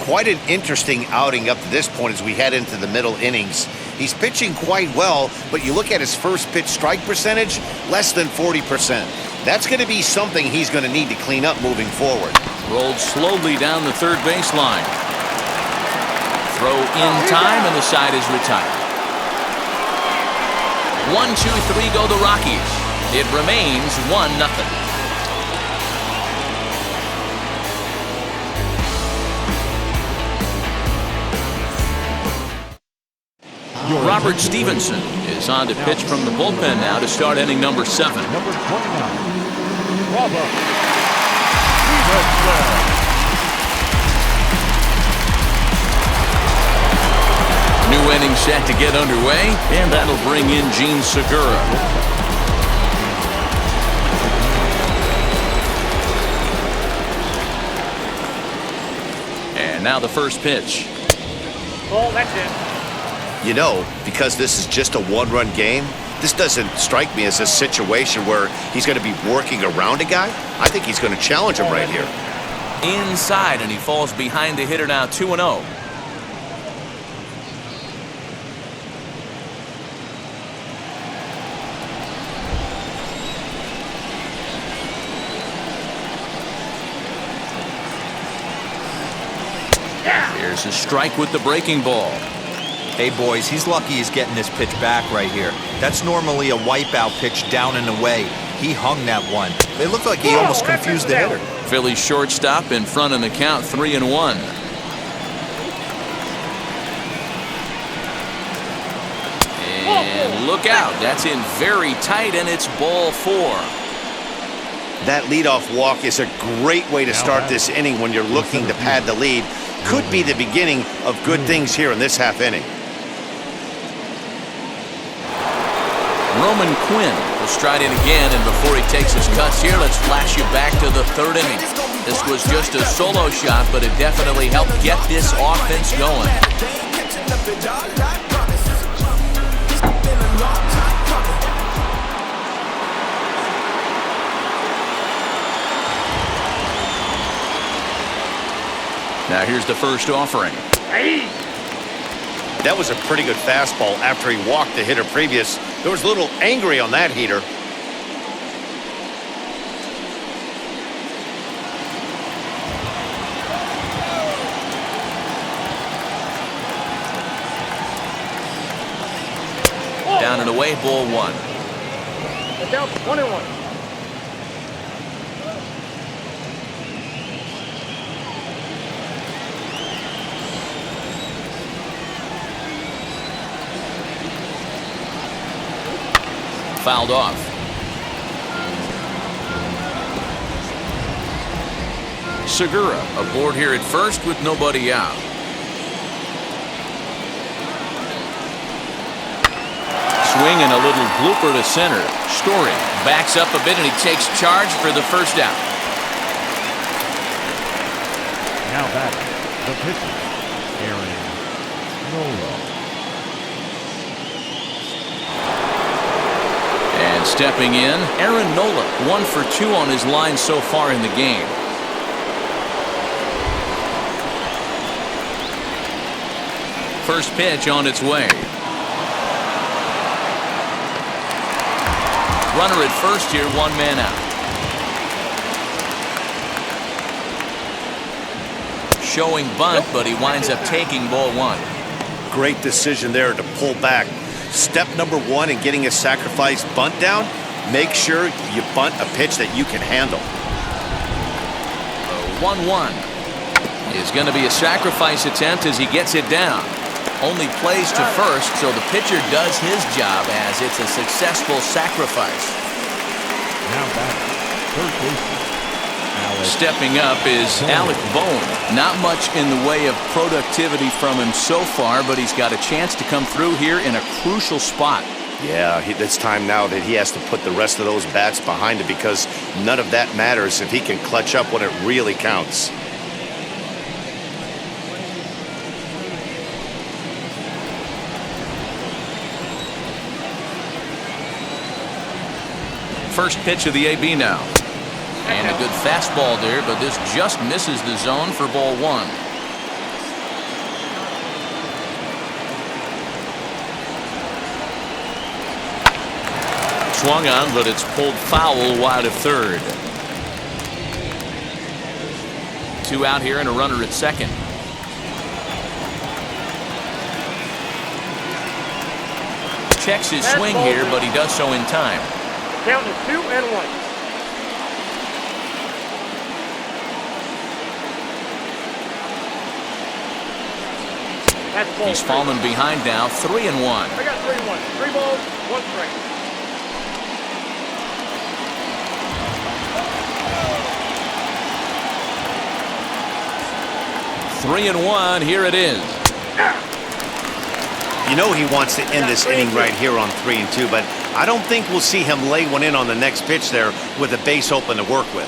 Quite an interesting outing up to this point as we head into the middle innings. He's pitching quite well, but you look at his first pitch strike percentage, less than 40%. That's going to be something he's going to need to clean up moving forward. Rolled slowly down the third baseline. Throw in time and the side is retired. 1-2-3 go the Rockies. It remains 1-0. Robert Stevenson is on to pitch from the bullpen now to start inning number 7. Number 29, Robert Stevenson. New inning set to get underway, and that'll bring in Gene Segura. And now the first pitch. Ball, that's it. You know, because this is just a one-run game, this doesn't strike me as a situation where he's going to be working around a guy. I think he's going to challenge him right here. Inside, and he falls behind the hitter now 2-0. Here's a strike with the breaking ball. Hey, boys, he's lucky he's getting this pitch back right here. That's normally a wipeout pitch down and away. He hung that one. It looked like he almost confused the hitter. Phillies shortstop in front in the count, 3-1. And look out. That's in very tight, and it's ball 4. That leadoff walk is a great way to start this inning when you're looking to pad the lead. Could be the beginning of good things here in this half inning. Roman Quinn will stride in again, and before he takes his cuts here, let's flash you back to the 3rd inning. This was just a solo shot, but it definitely helped get this offense going. Now here's the first offering. Hey! That was a pretty good fastball after he walked the hitter previous. There was a little angry on that heater. Down and away, ball 1. Get down, 1-1. Fouled off. Segura aboard here at first with nobody out. Swing and a little blooper to center. Story backs up a bit and he takes charge for the first out. Now batting, the pitcher, Aaron Nola. And stepping in, Aaron Nola, 1 for 2 on his line so far in the game. First pitch on its way. Runner at first here, 1 man out. Showing bunt, but he winds up taking ball 1. Great decision there to pull back. Step number 1 in getting a sacrifice bunt down, make sure you bunt a pitch that you can handle. 1-1 is going to be a sacrifice attempt as he gets it down. Only plays to first, so the pitcher does his job as it's a successful sacrifice. Now batting, third baseman, Alex. Stepping up is Alec Bowen. Not much in the way of productivity from him so far, but he's got a chance to come through here in a crucial spot. Yeah, it's time now that he has to put the rest of those bats behind him because none of that matters if he can clutch up when it really counts. First pitch of the AB now. And a good fastball there, but this just misses the zone for ball 1. Swung on, but it's pulled foul wide of third. 2 out here and a runner at second. Checks his swing here, but he does so in time. Count is 2-1. He's fallen behind now, 3-1. I got 3-1. 3 balls, 1 strike. Three and 1, here it is. You know he wants to end this inning right here on 3-2, but I don't think we'll see him lay one in on the next pitch there with a base open to work with.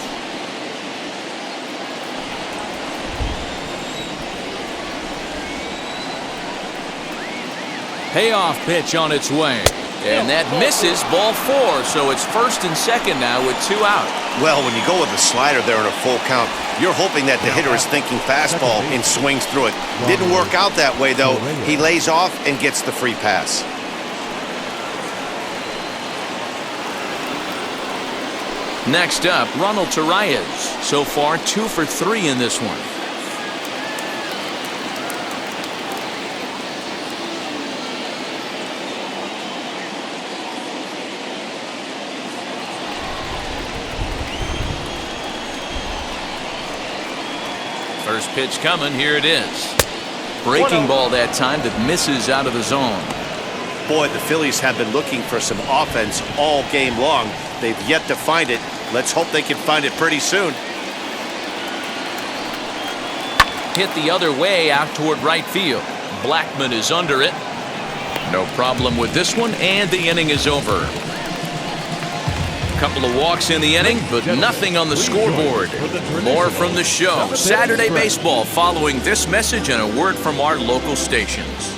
Payoff pitch on its way. And that misses ball 4, so it's first and second now with 2 out. Well, when you go with the slider there in a full count, you're hoping that the hitter is thinking fastball and swings through it. Didn't work out that way, though. He lays off and gets the free pass. Next up, Ronald Torreiz. So far, 2 for 3 in this one. First pitch coming, here it is. Breaking ball that time that misses out of the zone. Boy, the Phillies have been looking for some offense all game long. They've yet to find it. Let's hope they can find it pretty soon. Hit the other way out toward right field. Blackmon is under it. No problem with this one, and the inning is over. Couple of walks in the inning, but nothing on the scoreboard. More from the show. Saturday Baseball following this message and a word from our local stations.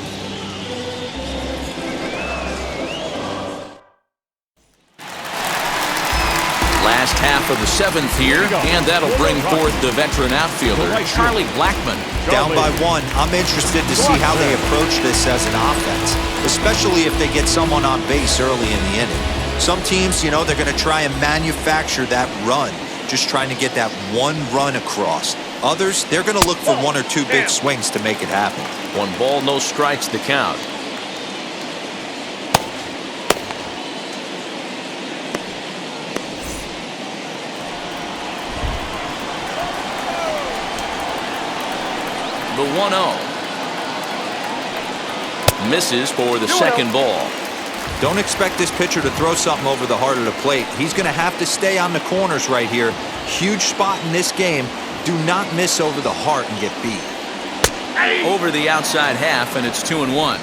Last half of the 7th here, and that'll bring forth the veteran outfielder, Charlie Blackmon. Down by 1, I'm interested to see how they approach this as an offense, especially if they get someone on base early in the inning. Some teams, they're going to try and manufacture that run, just trying to get that one run across. Others, they're going to look for 1 or 2 big swings to make it happen. 1 ball, no strikes, the count. The 1-0. Misses for the 2nd ball. Don't expect this pitcher to throw something over the heart of the plate. He's going to have to stay on the corners right here. Huge spot in this game. Do not miss over the heart and get beat. Over the outside half, and it's 2-1.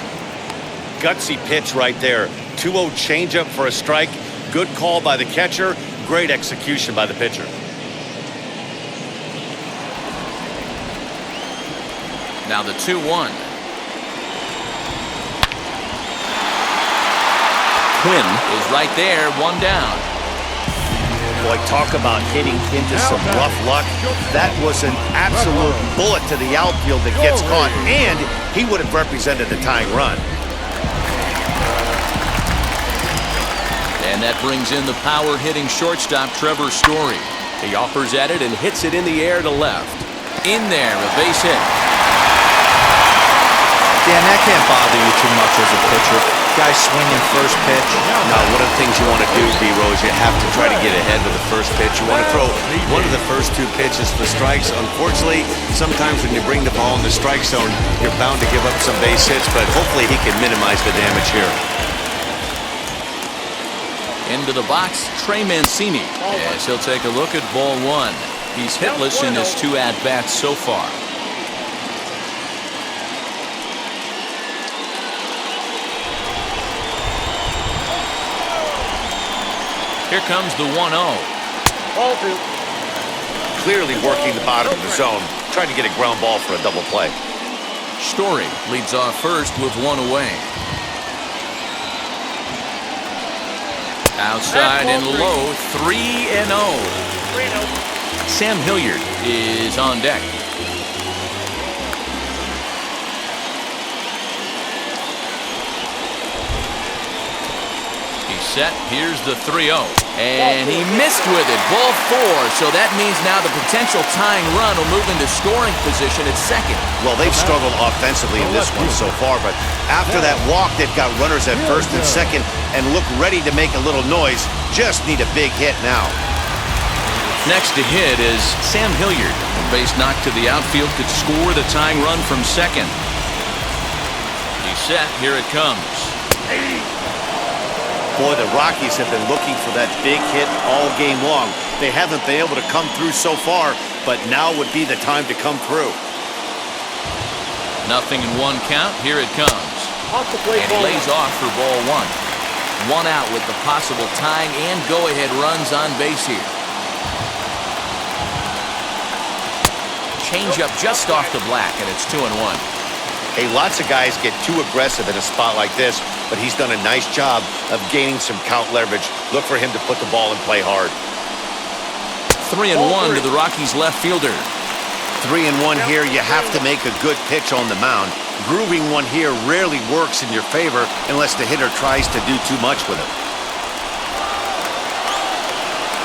Gutsy pitch right there. 2-0 changeup for a strike. Good call by the catcher. Great execution by the pitcher. Now the 2-1. Quinn is right there, 1 down. Boy, talk about hitting into some rough luck. That was an absolute bullet to the outfield that gets caught, and he would have represented the tying run. And that brings in the power-hitting shortstop, Trevor Story. He offers at it and hits it in the air to left. In there, a base hit. Dan, that can't bother you too much as a pitcher. Guy swinging first pitch. Now, one of the things you want to do, D-Rose, you have to try to get ahead with the first pitch. You want to throw one of the first 2 pitches for strikes. Unfortunately, sometimes when you bring the ball in the strike zone, you're bound to give up some base hits, but hopefully he can minimize the damage here. Into the box, Trey Mancini, as he'll take a look at ball 1. He's hitless in his 2 at-bats so far. Here comes the 1-0. Ball 2. Clearly working the bottom of the zone, trying to get a ground ball for a double play. Story leads off first with 1 away. Outside and low, 3-0. Sam Hilliard is on deck. Set. Here's the 3-0. And he missed with it. Ball 4. So that means now the potential tying run will move into scoring position at 2nd. Well, they've struggled offensively in this one so far, but after that walk, they've got runners at 1st and 2nd and look ready to make a little noise. Just need a big hit now. Next to hit is Sam Hilliard. A base knock to the outfield could score the tying run from 2nd. He's set. Here it comes. Boy, the Rockies have been looking for that big hit all game long. They haven't been able to come through so far, but now would be the time to come through. 0-1 count. Here it comes. And he lays off for ball 1. 1 out with the possible tying and go-ahead runs on base here. Change-up just off the black, and it's 2-1. Hey, lots of guys get too aggressive in a spot like this, but he's done a nice job of gaining some count leverage. Look for him to put the ball and play hard. 3-1 to the Rockies left fielder. 3-1 here. You have to make a good pitch on the mound. Grooving one here rarely works in your favor unless the hitter tries to do too much with it.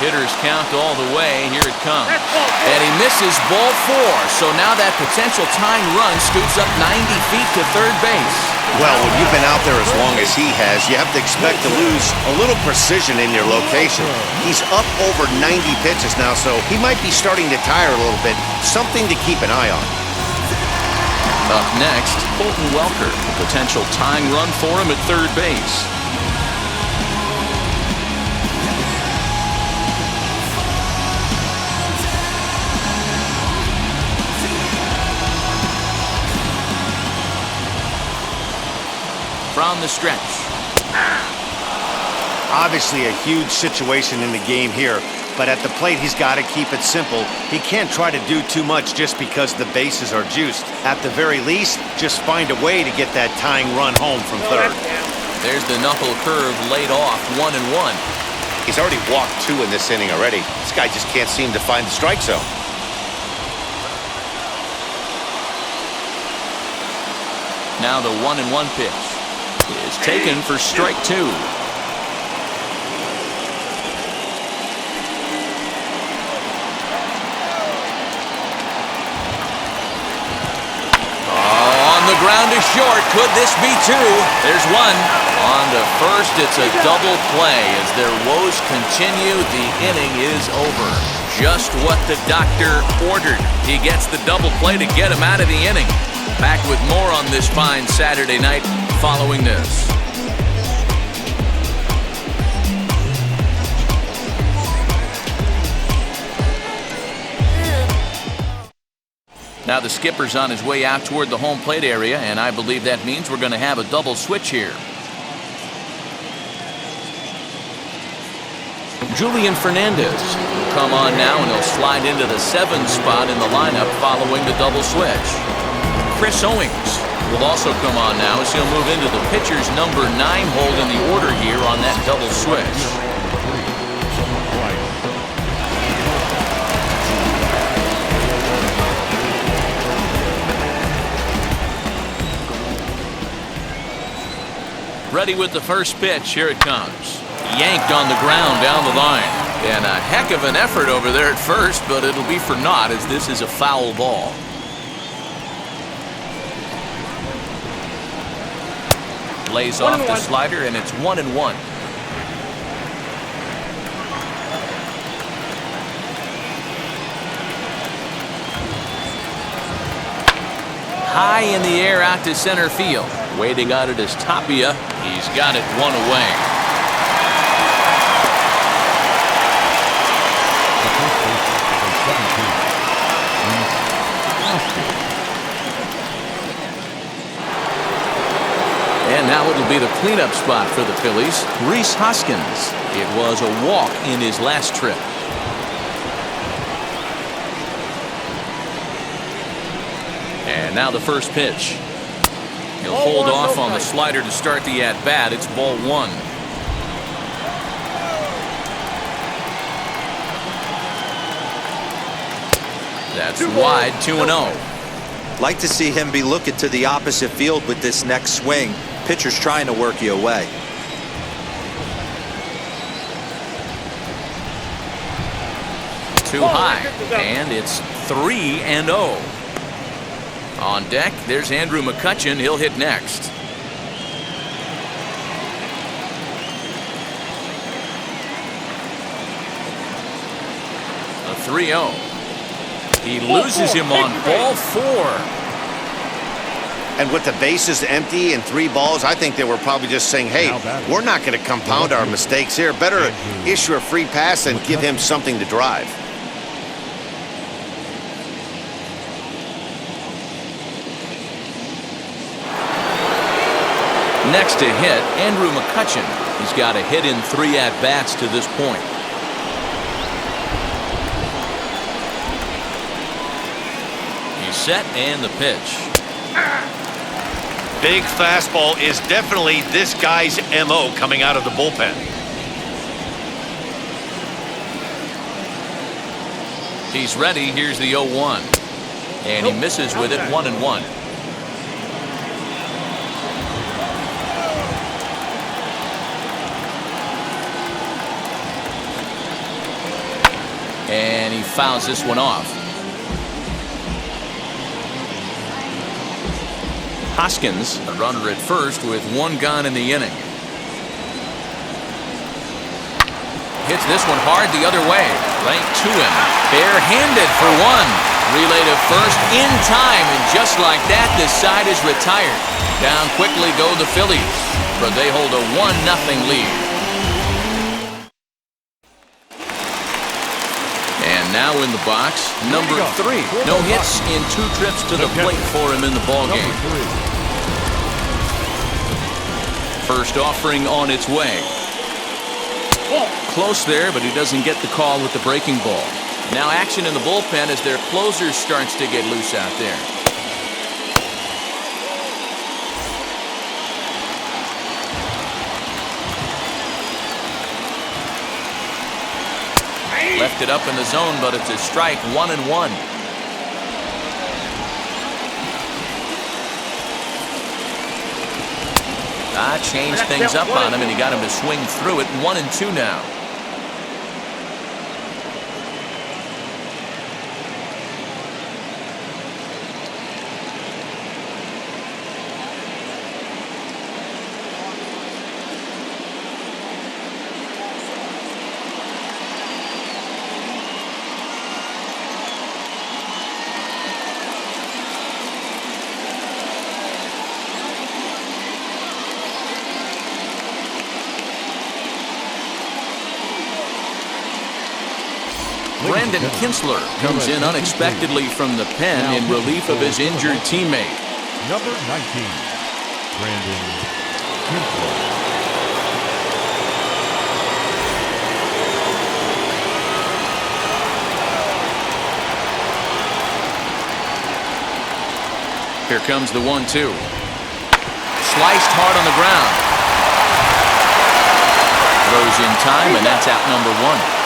Hitters count all the way. Here it comes. And he misses ball 4. So now that potential tying run scoots up 90 feet to 3rd base. Well, when you've been out there as long as he has, you have to expect to lose a little precision in your location. He's up over 90 pitches now, so he might be starting to tire a little bit. Something to keep an eye on. Up next, Colton Welker. A potential tying run for him at 3rd base. From the stretch. Obviously a huge situation in the game here, but at the plate he's got to keep it simple. He can't try to do too much just because the bases are juiced. At the very least, just find a way to get that tying run home from 3rd. There's the knuckle curve laid off, 1-1. He's already walked 2 in this inning already. This guy just can't seem to find the strike zone. Now the 1-1 pitch is taken for strike 2. The ground is short. Could this be 2? There's 1. On to first, it's a double play. As their woes continue, the inning is over. Just what the doctor ordered. He gets the double play to get him out of the inning. Back with more on this fine Saturday night following this. Now the skipper's on his way out toward the home plate area, and I believe that means we're going to have a double switch here. Julian Fernandez will come on now, and he'll slide into the 7th spot in the lineup following the double switch. Chris Owings will also come on now as he'll move into the pitcher's number 9 hold in the order here on that double switch. Ready with the first pitch. Here it comes. Yanked on the ground down the line. And a heck of an effort over there at first, but it'll be for naught as this is a foul ball. Lays off the slider, and it's 1-1. High in the air out to center field. Waiting on it is Tapia. He's got it 1 away. And now it'll be the cleanup spot for the Phillies. Rhys Hoskins. It was a walk in his last trip. And now the first pitch. He'll hold off on the slider to start the at-bat. It's ball 1. That's wide, 2-0. Like to see him be looking to the opposite field with this next swing. Pitcher's trying to work you away. Too high, and it's 3-0. On deck, there's Andrew Mccutchen. He'll hit next. A 3-0. He loses him on ball 4. And with the bases empty and 3 balls, I think they were probably just saying, hey, we're not going to compound our mistakes here. Better issue a free pass and give him something to drive. Next to hit, Andrew Mccutchen. He's got a hit in 3 at-bats to this point. He's set, and the pitch. Big fastball is definitely this guy's MO coming out of the bullpen. He's ready. Here's the 0-1. And he misses with it, 1-1. And he fouls this one off. Hoskins, a runner at first with 1 gone in the inning. Hits this one hard the other way. Right to him. Barehanded for 1. Relay to first in time, and just like that, the side is retired. Down quickly go the Phillies, but they hold a 1-0 lead. Now in the box, number 3. No hits in 2 trips to the plate for him in the ballgame. First offering on its way. Close there, but he doesn't get the call with the breaking ball. Now action in the bullpen as their closer starts to get loose out there. Left it up in the zone, but it's a strike, 1-1. Changed things up on him, and he got him to swing through it. 1-2 now. Brandon Kinsler comes in unexpectedly from the pen in relief of his injured teammate. Number 19, Brandon Kinsler. Here comes the 1-2. Sliced hard on the ground. Throws in time, and that's out number 1.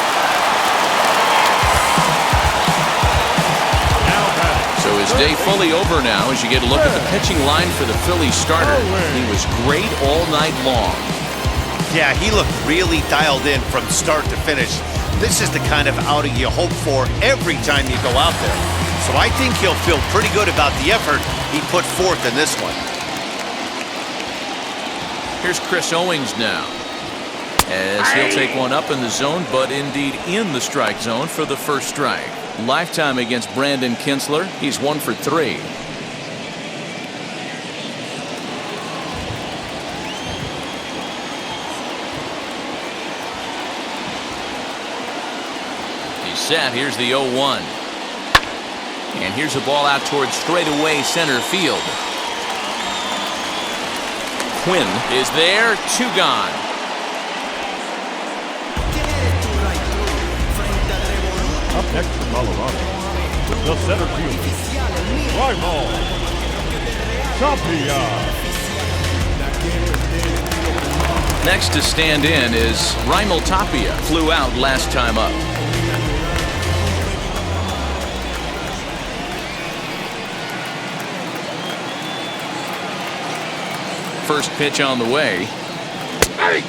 So his day fully over now as you get a look at the pitching line for the Phillies starter. He was great all night long. Yeah, he looked really dialed in from start to finish. This is the kind of outing you hope for every time you go out there. So I think he'll feel pretty good about the effort he put forth in this one. Here's Chris Owings now, as he'll take one up in the zone, but indeed in the strike zone for the first strike. Lifetime against Brandon Kinsler. He's 1 for 3. He's set. Here's the 0-1. And here's a ball out towards straightaway center field. Quinn is there. 2 gone. Up next for Colorado, with the center fielder, Ronald Torreiz. Next to stand in is Ronald Torreiz. Flew out last time up. First pitch on the way. Hey!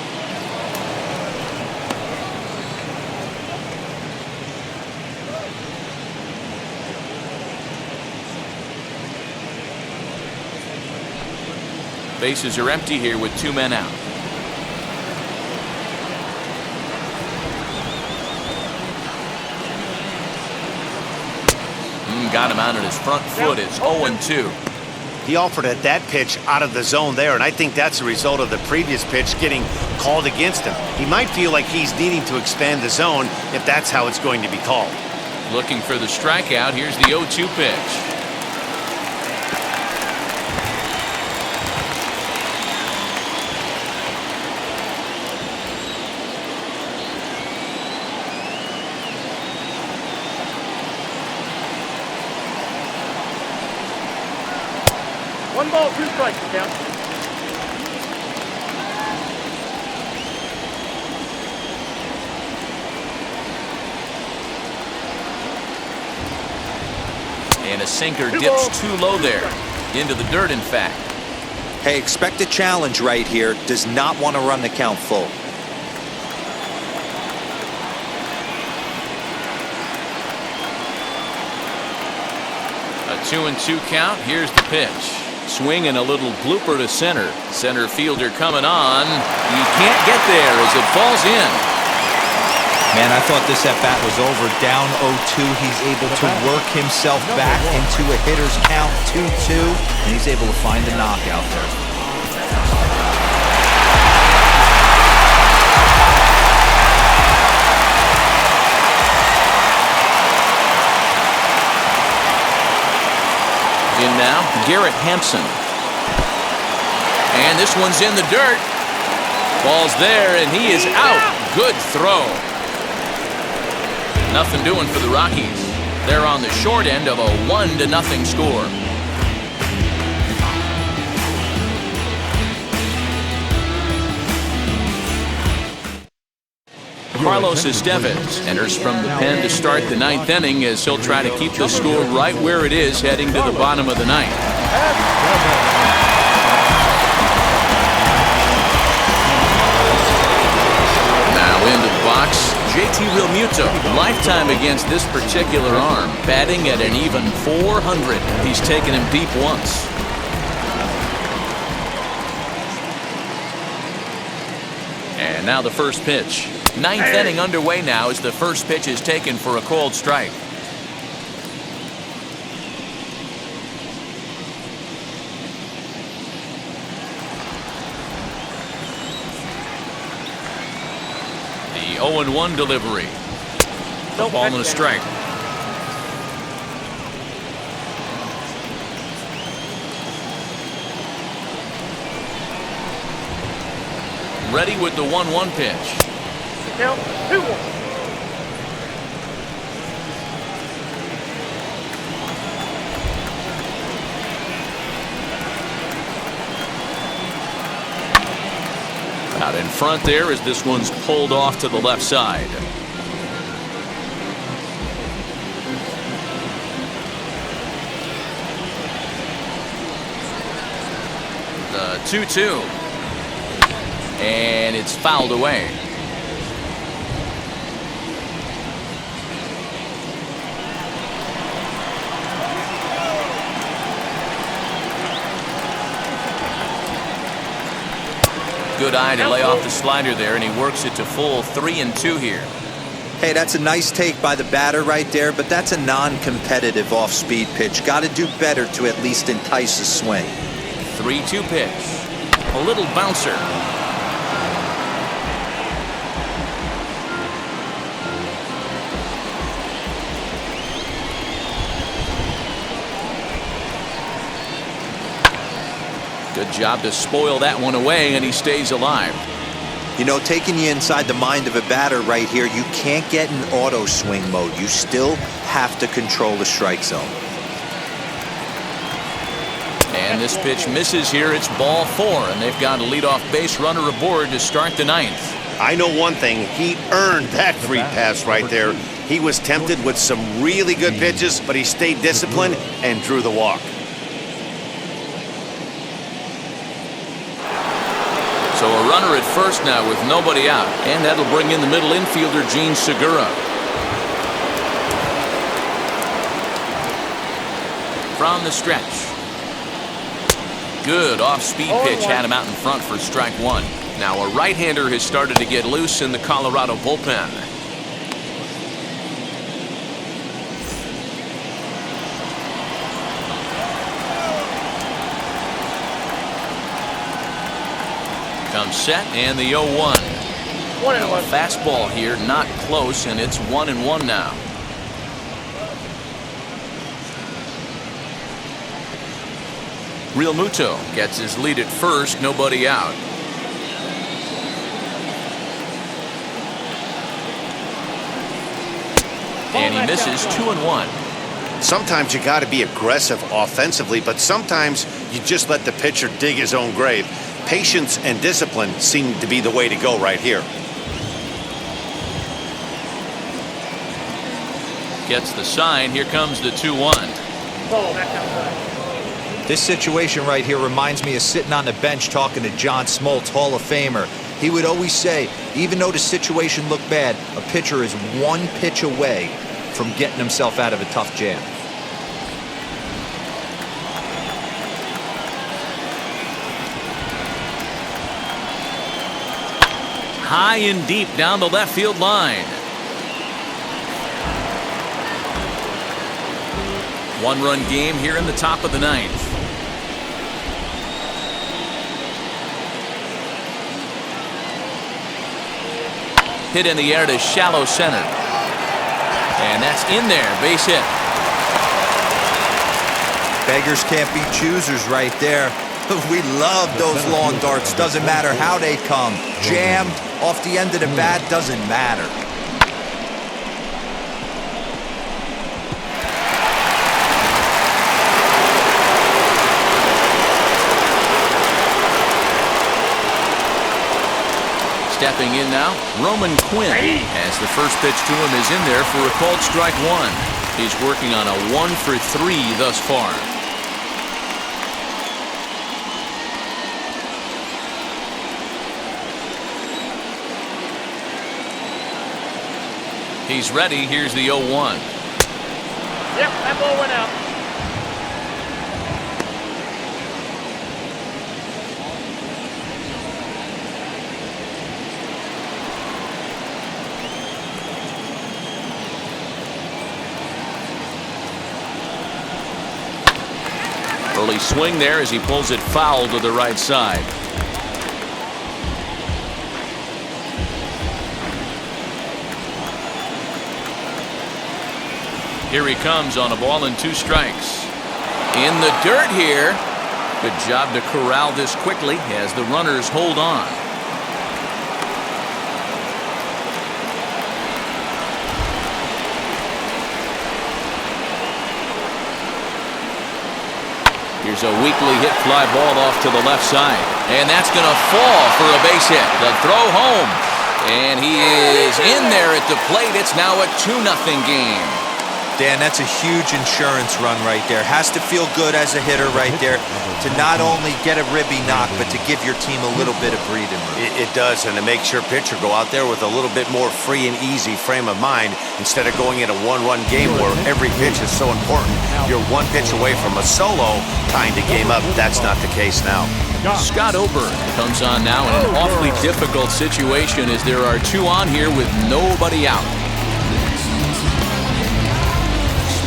Bases are empty here with 2 men out. Got him out at his front foot. It's 0-2. He offered at that pitch out of the zone there, and I think that's a result of the previous pitch getting called against him. He might feel like he's needing to expand the zone if that's how it's going to be called. Looking for the strikeout. Here's the 0-2 pitch. One ball, 2 strikes, count. And a sinker dips too low there. Into the dirt, in fact. Hey, expect a challenge right here. Does not want to run the count full. A 2-2 count. Here's the pitch. Swing and a little blooper to center. Center fielder coming on. He can't get there as it falls in. Man, I thought this at-bat was over. Down 0-2. He's able to work himself back into a hitter's count, 2-2. And he's able to find a knockout there. In now, Garrett Hampson. And this one's in the dirt. Ball's there, and he is out. Good throw. Nothing doing for the Rockies. They're on the short end of a 1-0 score. Carlos Estevez enters from the pen to start the ninth inning as he'll try to keep the score right where it is heading to the bottom of the ninth. Now into the box, JT Realmuto. Lifetime against this particular arm, batting at an even .400. He's taken him deep once. And now the first pitch. Ninth inning underway now as the first pitch is taken for a called strike. The 0-1 delivery. The ball and a strike. Ready with the 1-1 pitch. Count 2-1. Out in front there as this one's pulled off to the left side. The 2-2. And it's fouled away. Good eye to lay off the slider there, and he works it to full 3-2 here. Hey, that's a nice take by the batter right there, but that's a non-competitive off-speed pitch. Got to do better to at least entice a swing. 3-2 pitch. A little bouncer. Good job to spoil that one away, and he stays alive. You know, taking you inside the mind of a batter right here, you can't get in auto swing mode. You still have to control the strike zone. And this pitch misses here. It's ball 4, and they've got a leadoff base runner aboard to start the ninth. I know one thing. He earned that free pass right there. He was tempted with some really good pitches, but he stayed disciplined and drew the walk. So a runner at first now with nobody out, and that'll bring in the middle infielder Gene Segura. From the stretch. Good off-speed pitch had him out in front for strike 1. Now a right-hander has started to get loose in the Colorado bullpen. Comes set, and the 0-1. Now a fastball here, not close, and it's 1-1 now. Realmuto gets his lead at first, nobody out. And he misses 2-1. Sometimes you got to be aggressive offensively, but sometimes you just let the pitcher dig his own grave. Patience and discipline seem to be the way to go right here. Gets the sign. Here comes the 2-1. This situation right here reminds me of sitting on the bench talking to John Smoltz, Hall of Famer. He would always say, even though the situation looked bad, a pitcher is one pitch away from getting himself out of a tough jam. High and deep down the left field line. One-run game here in the top of the ninth. Hit in the air to shallow center. And that's in there, base hit. Beggars can't be choosers right there. We love those long darts. Doesn't matter how they come. Jammed, off the end of the bat, doesn't matter. Stepping in now, Roman Quinn, as the first pitch to him is in there for a called strike one. He's working on a 1-for-3 thus far. He's ready. Here's the 0-1. Yep, that ball went out. Early swing there as he pulls it foul to the right side. Here he comes on a ball and 2 strikes. In the dirt here. Good job to corral this quickly as the runners hold on. Here's a weakly hit fly ball off to the left side. And that's going to fall for a base hit. The throw home. And he is in there at the plate. It's now a 2-0 game. Dan, that's a huge insurance run right there. Has to feel good as a hitter right there to not only get a ribby knock, but to give your team a little bit of breathing room. It does, and it makes your pitcher go out there with a little bit more free and easy frame of mind instead of going in a one-run game where every pitch is so important. You're one pitch away from a solo tying the game up. That's not the case now. Scott Oberg comes on now in an awfully difficult situation as there are 2 on here with nobody out.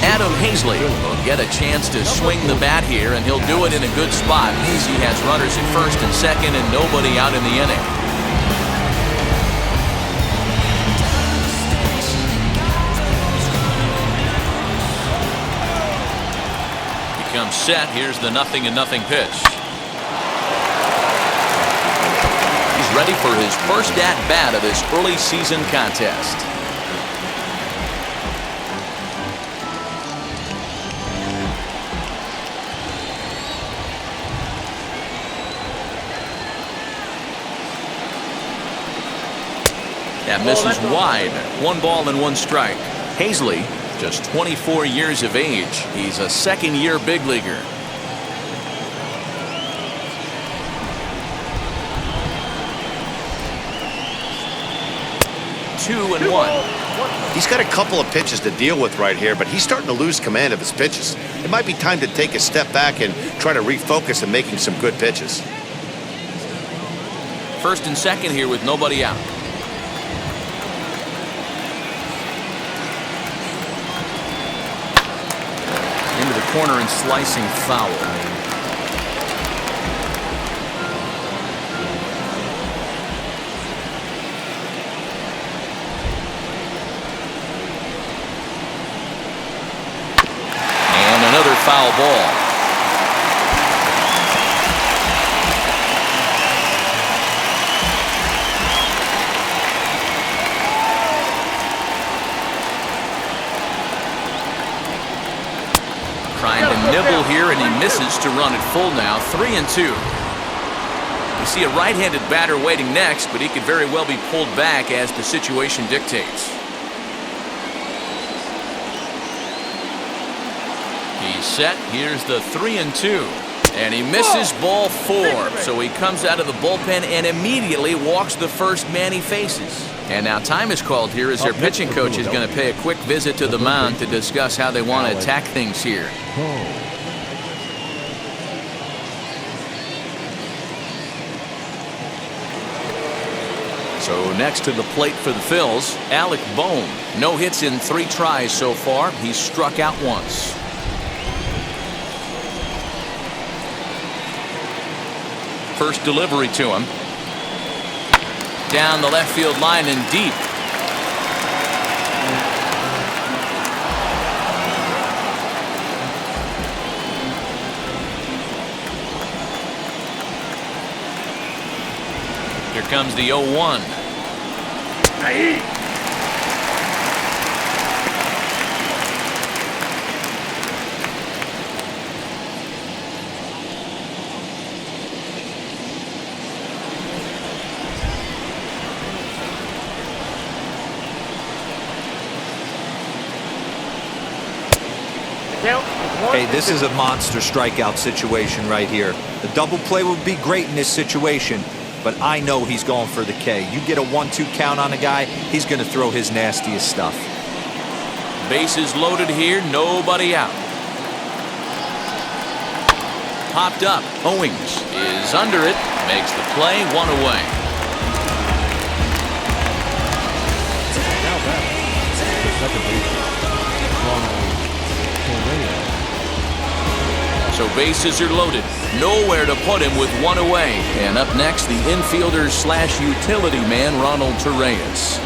Adam Hazley will get a chance to swing the bat here, and he'll do it in a good spot as he has runners at first and second and nobody out in the inning. He comes set. Here's the 0-0 pitch. He's ready for his first at-bat of this early season contest. That misses wide. 1 ball and 1 strike. Hazley, just 24 years of age. He's a second-year big leaguer. Two and 1. He's got a couple of pitches to deal with right here, but he's starting to lose command of his pitches. It might be time to take a step back and try to refocus on making some good pitches. First and second here with nobody out. Into the corner and slicing foul. And another foul ball. Trying to nibble here, and he misses to run it full now. 3-2. We see a right-handed batter waiting next, but he could very well be pulled back as the situation dictates. He's set. Here's the 3-2. And he misses ball 4. So he comes out of the bullpen and immediately walks the first man he faces. And now time is called here as their pitching coach is going to pay a quick visit to the mound to discuss how they want to attack things here. So next to the plate for the Phils, Alec Bohm. No hits in 3 tries so far. He's struck out once. First delivery to him. Down the left field line and deep. Here comes the 0-1. Count is 1 Hey, and this 2. is a monster strikeout situation right here. The double play would be great in this situation, but I know he's going for the K. You get a 1-2 count on a guy, he's going to throw his nastiest stuff. Bases loaded here, nobody out. Popped up. Owings is under it, makes the play, 1 away. Now back, the second baseman, Ronald Torreira. So bases are loaded. Nowhere to put him with 1 away. And up next, the infielder / utility man, Ronald Torreiz.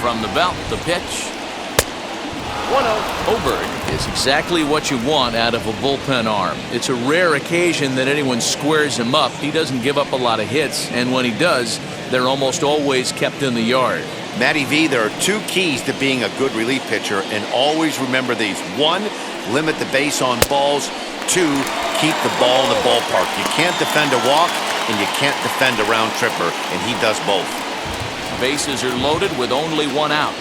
From the belt, the pitch. 1-0. Oberg is exactly what you want out of a bullpen arm. It's a rare occasion that anyone squares him up. He doesn't give up a lot of hits, and when he does, they're almost always kept in the yard. Matty V, there are 2 keys to being a good relief pitcher, and always remember these. 1, limit the base on balls. 2, keep the ball in the ballpark. You can't defend a walk, and you can't defend a round tripper, and he does both. Bases are loaded with only 1 out.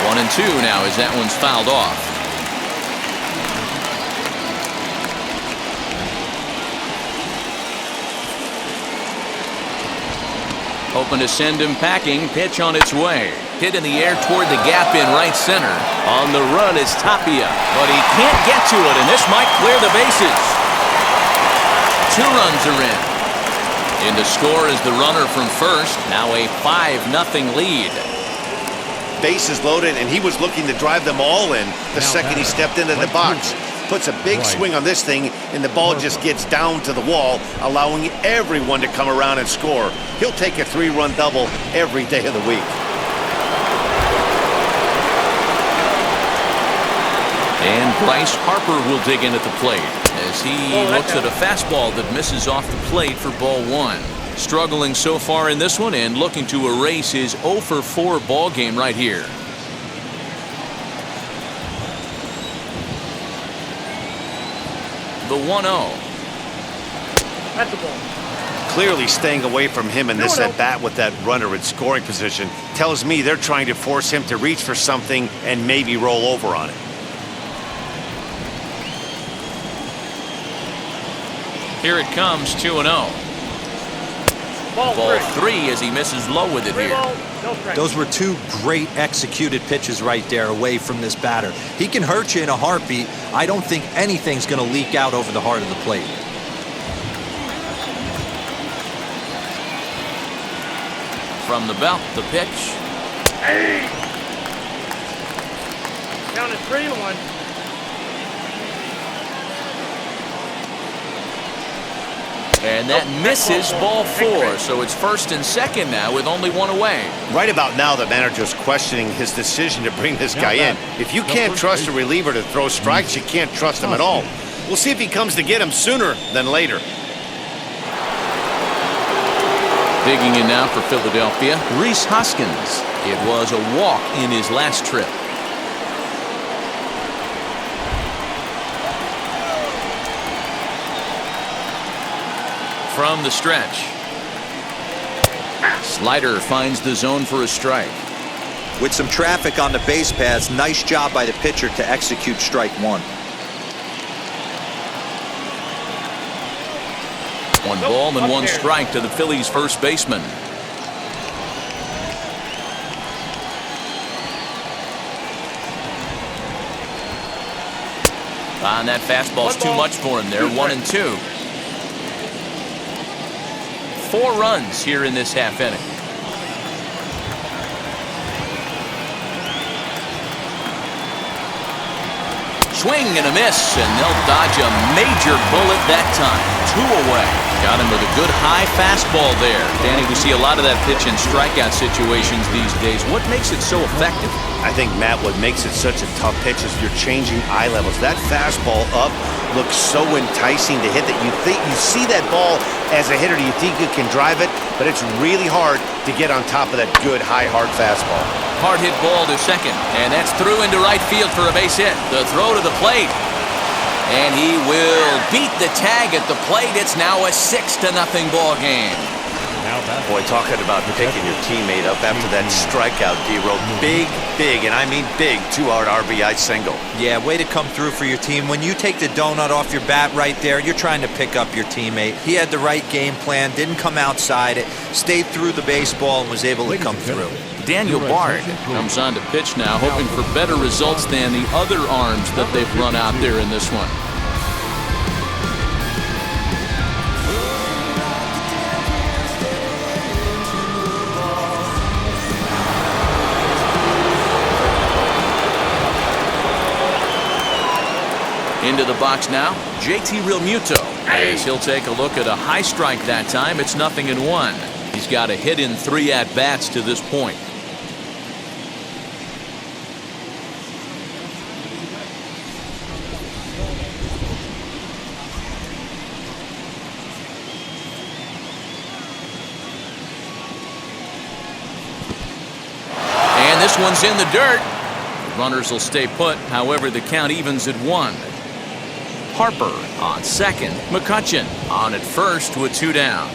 One and 2 now as that one's fouled off. Hoping to send him packing. Pitch on its way. Hit in the air toward the gap in right center. On the run is Tapia, but he can't get to it, and this might clear the bases. 2 runs are in. In to score is the runner from first. Now a 5-0 lead. Bases loaded, and he was looking to drive them all in the second he stepped into the box. Puts a big swing on this thing, and the ball just gets down to the wall, allowing everyone to come around and score. He'll take a 3-run double every day of the week. And Bryce Harper will dig in at the plate as he looks at a fastball that misses off the plate for ball 1. Struggling so far in this one and looking to erase his 0-for-4 ball game right here. The 1-0. That's the ball. Clearly staying away from him in this at-bat with that runner in scoring position tells me they're trying to force him to reach for something and maybe roll over on it. Here it comes, 2-0. Ball 3 as he misses low with it here. Those were 2 great executed pitches right there away from this batter. He can hurt you in a heartbeat. I don't think anything's going to leak out over the heart of the plate. From the belt, the pitch. Hey! Count is 3-1. And that misses ball 4, so it's first and second now with only 1 away. Right about now, the manager's questioning his decision to bring this guy in. If you can't trust a reliever to throw strikes, you can't trust him at all. We'll see if he comes to get him sooner than later. Digging in now for Philadelphia, Rhys Hoskins. It was a walk in his last trip. From the stretch. Slider finds the zone for a strike. With some traffic on the base paths, nice job by the pitcher to execute strike 1. 1 ball and 1 strike to the Phillies' first baseman. And that fastball's too much for him there. 1 and 2. 4 runs here in this half inning. Swing and a miss, and they'll dodge a major bullet that time. 2 away. Got him with a good high fastball there. Danny, we see a lot of that pitch in strikeout situations these days. What makes it so effective? I think, Matt, what makes it such a tough pitch is you're changing eye levels. That fastball up looks so enticing to hit that you think you see that ball as a hitter, you think you can drive it, but it's really hard to get on top of that good high hard fastball. Hard hit ball to second, and that's through into right field for a base hit. The throw to the plate, and he will beat the tag at the plate. It's now a 6-0 ball game. Now back. Boy, talking about picking your teammate up after that strikeout, D-Row. Big, and I mean big, 2-out RBI single. Yeah, way to come through for your team. When you take the donut off your bat right there, you're trying to pick up your teammate. He had the right game plan, didn't come outside it, stayed through the baseball, and was able to come through. Daniel Bard comes on to pitch now, hoping for better results than the other arms that they've run out there in this one. Into the box now, JT Realmuto, as he'll take a look at a high strike that time. It's 0-1. He's got a hit in 3 at-bats to this point. And this one's in the dirt. The runners will stay put, however, the count evens at 1. Harper on second. Mccutchen on at first with 2 down.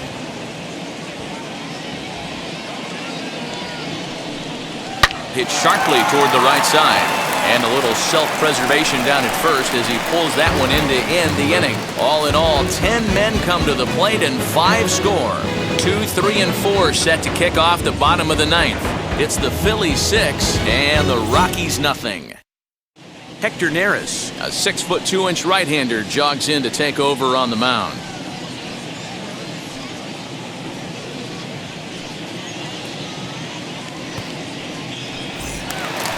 Hit sharply toward the right side. And a little self-preservation down at first as he pulls that one in to end the inning. All in all, 10 men come to the plate and 5 score. 2, 3, and 4 set to kick off the bottom of the 9th. It's the Phillies 6 and the Rockies nothing. Hector Neris, a 6' 2" right-hander, jogs in to take over on the mound.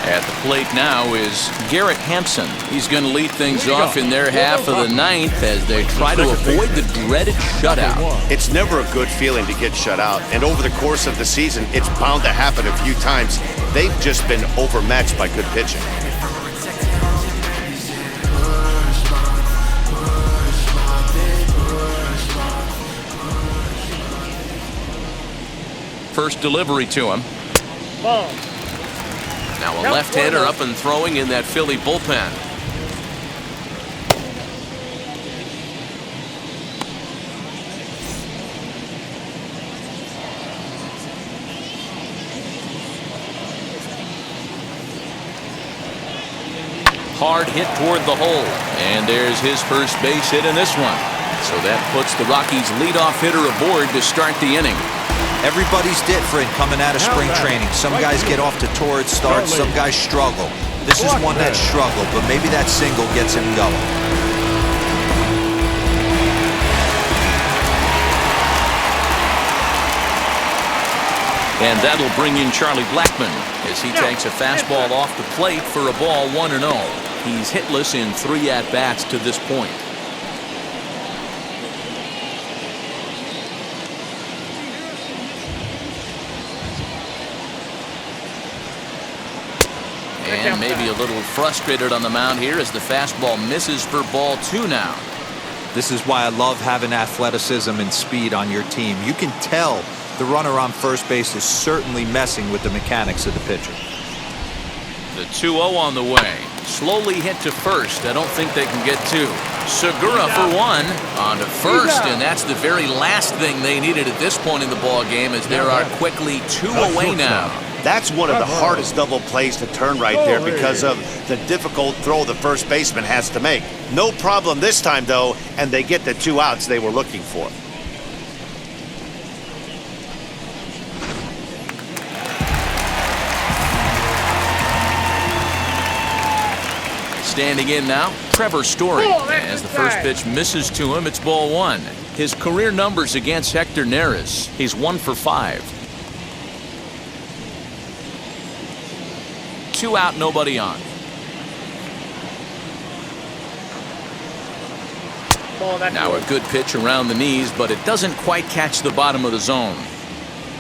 At the plate now is Garrett Hampson. He's going to lead things off in their half of the 9th as they try to avoid the dreaded shutout. It's never a good feeling to get shut out, and over the course of the season, it's bound to happen a few times. They've just been overmatched by good pitching. First delivery to him. Ball. Now a left-hander up and throwing in that Philly bullpen. Hard hit toward the hole. And there's his first base hit in this one. So that puts the Rockies' leadoff hitter aboard to start the inning. Everybody's different coming out of spring training. Some guys get off to torrid starts, some guys struggle. This is one that struggled, but maybe that single gets him going. And that'll bring in Charlie Blackmon as he takes a fastball off the plate for a ball 1-0. He's hitless in 3 at-bats to this point. And maybe a little frustrated on the mound here as the fastball misses for ball 2 now. This is why I love having athleticism and speed on your team. You can tell the runner on first base is certainly messing with the mechanics of the pitcher. The 2-0 on the way. Slowly hit to first. I don't think they can get 2. Segura for 1 on to first, and that's the very last thing they needed at this point in the ball game as there are quickly 2 away now. That's one of the hardest double plays to turn right there because of the difficult throw the first baseman has to make. No problem this time, though, and they get the 2 outs they were looking for. Standing in now, Trevor Story. As the first pitch misses to him, it's ball 1. His career numbers against Hector Neris, he's 1 for 5. 2 out, nobody on. Now a good pitch around the knees, but it doesn't quite catch the bottom of the zone.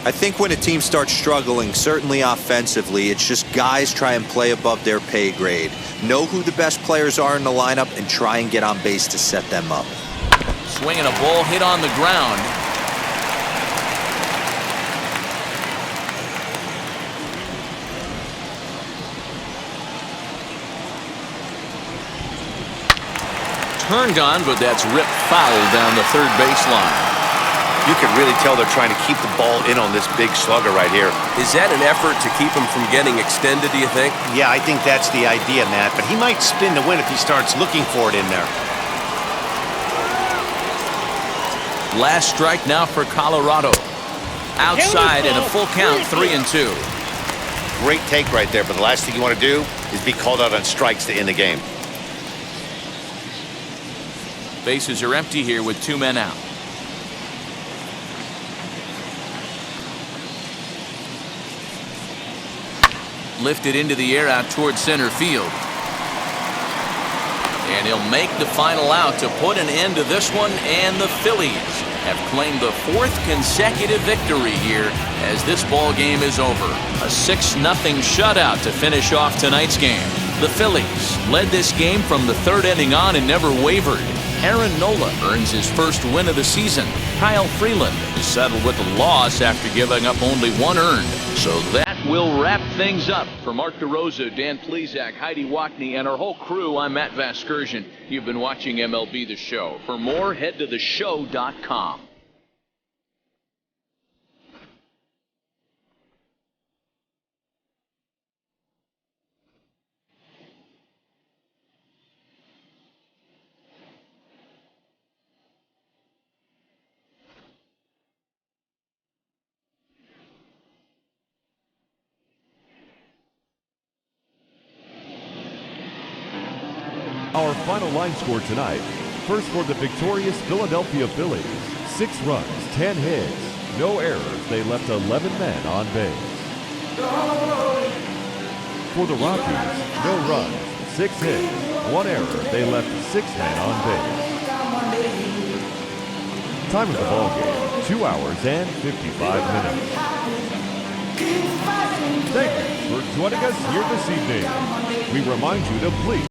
I think when a team starts struggling, certainly offensively, it's just guys try and play above their pay grade. Know who the best players are in the lineup and try and get on base to set them up. Swinging a ball hit on the ground. Turned on, but that's ripped foul down the third baseline. You can really tell they're trying to keep the ball in on this big slugger right here. Is that an effort to keep him from getting extended, do you think? Yeah, I think that's the idea, Matt. But he might spin to win if he starts looking for it in there. Last strike now for Colorado. Outside and a full count, 3-2. Great take right there, but the last thing you want to do is be called out on strikes to end the game. Bases are empty here with 2 men out. Lifted into the air out towards center field. And he'll make the final out to put an end to this one, and the Phillies have claimed the 4th consecutive victory here as this ball game is over. A 6-0 shutout to finish off tonight's game. The Phillies led this game from the 3rd inning on and never wavered. Aaron Nola earns his first win of the season. Kyle Freeland is settled with a loss after giving up only 1 earned. So that will wrap things up. For Mark DeRosa, Dan Plesac, Heidi Watney, and our whole crew, I'm Matt Vasgersian. You've been watching MLB The Show. For more, head to theshow.com. Our final line score tonight. First for the victorious Philadelphia Phillies. 6 runs, 10 hits, no errors. They left 11 men on base. For the Rockies, no runs, 6 hits, 1 error. They left 6 men on base. Time of the ball game, 2 hours and 55 minutes. Thank you for joining us here this evening. We remind you to please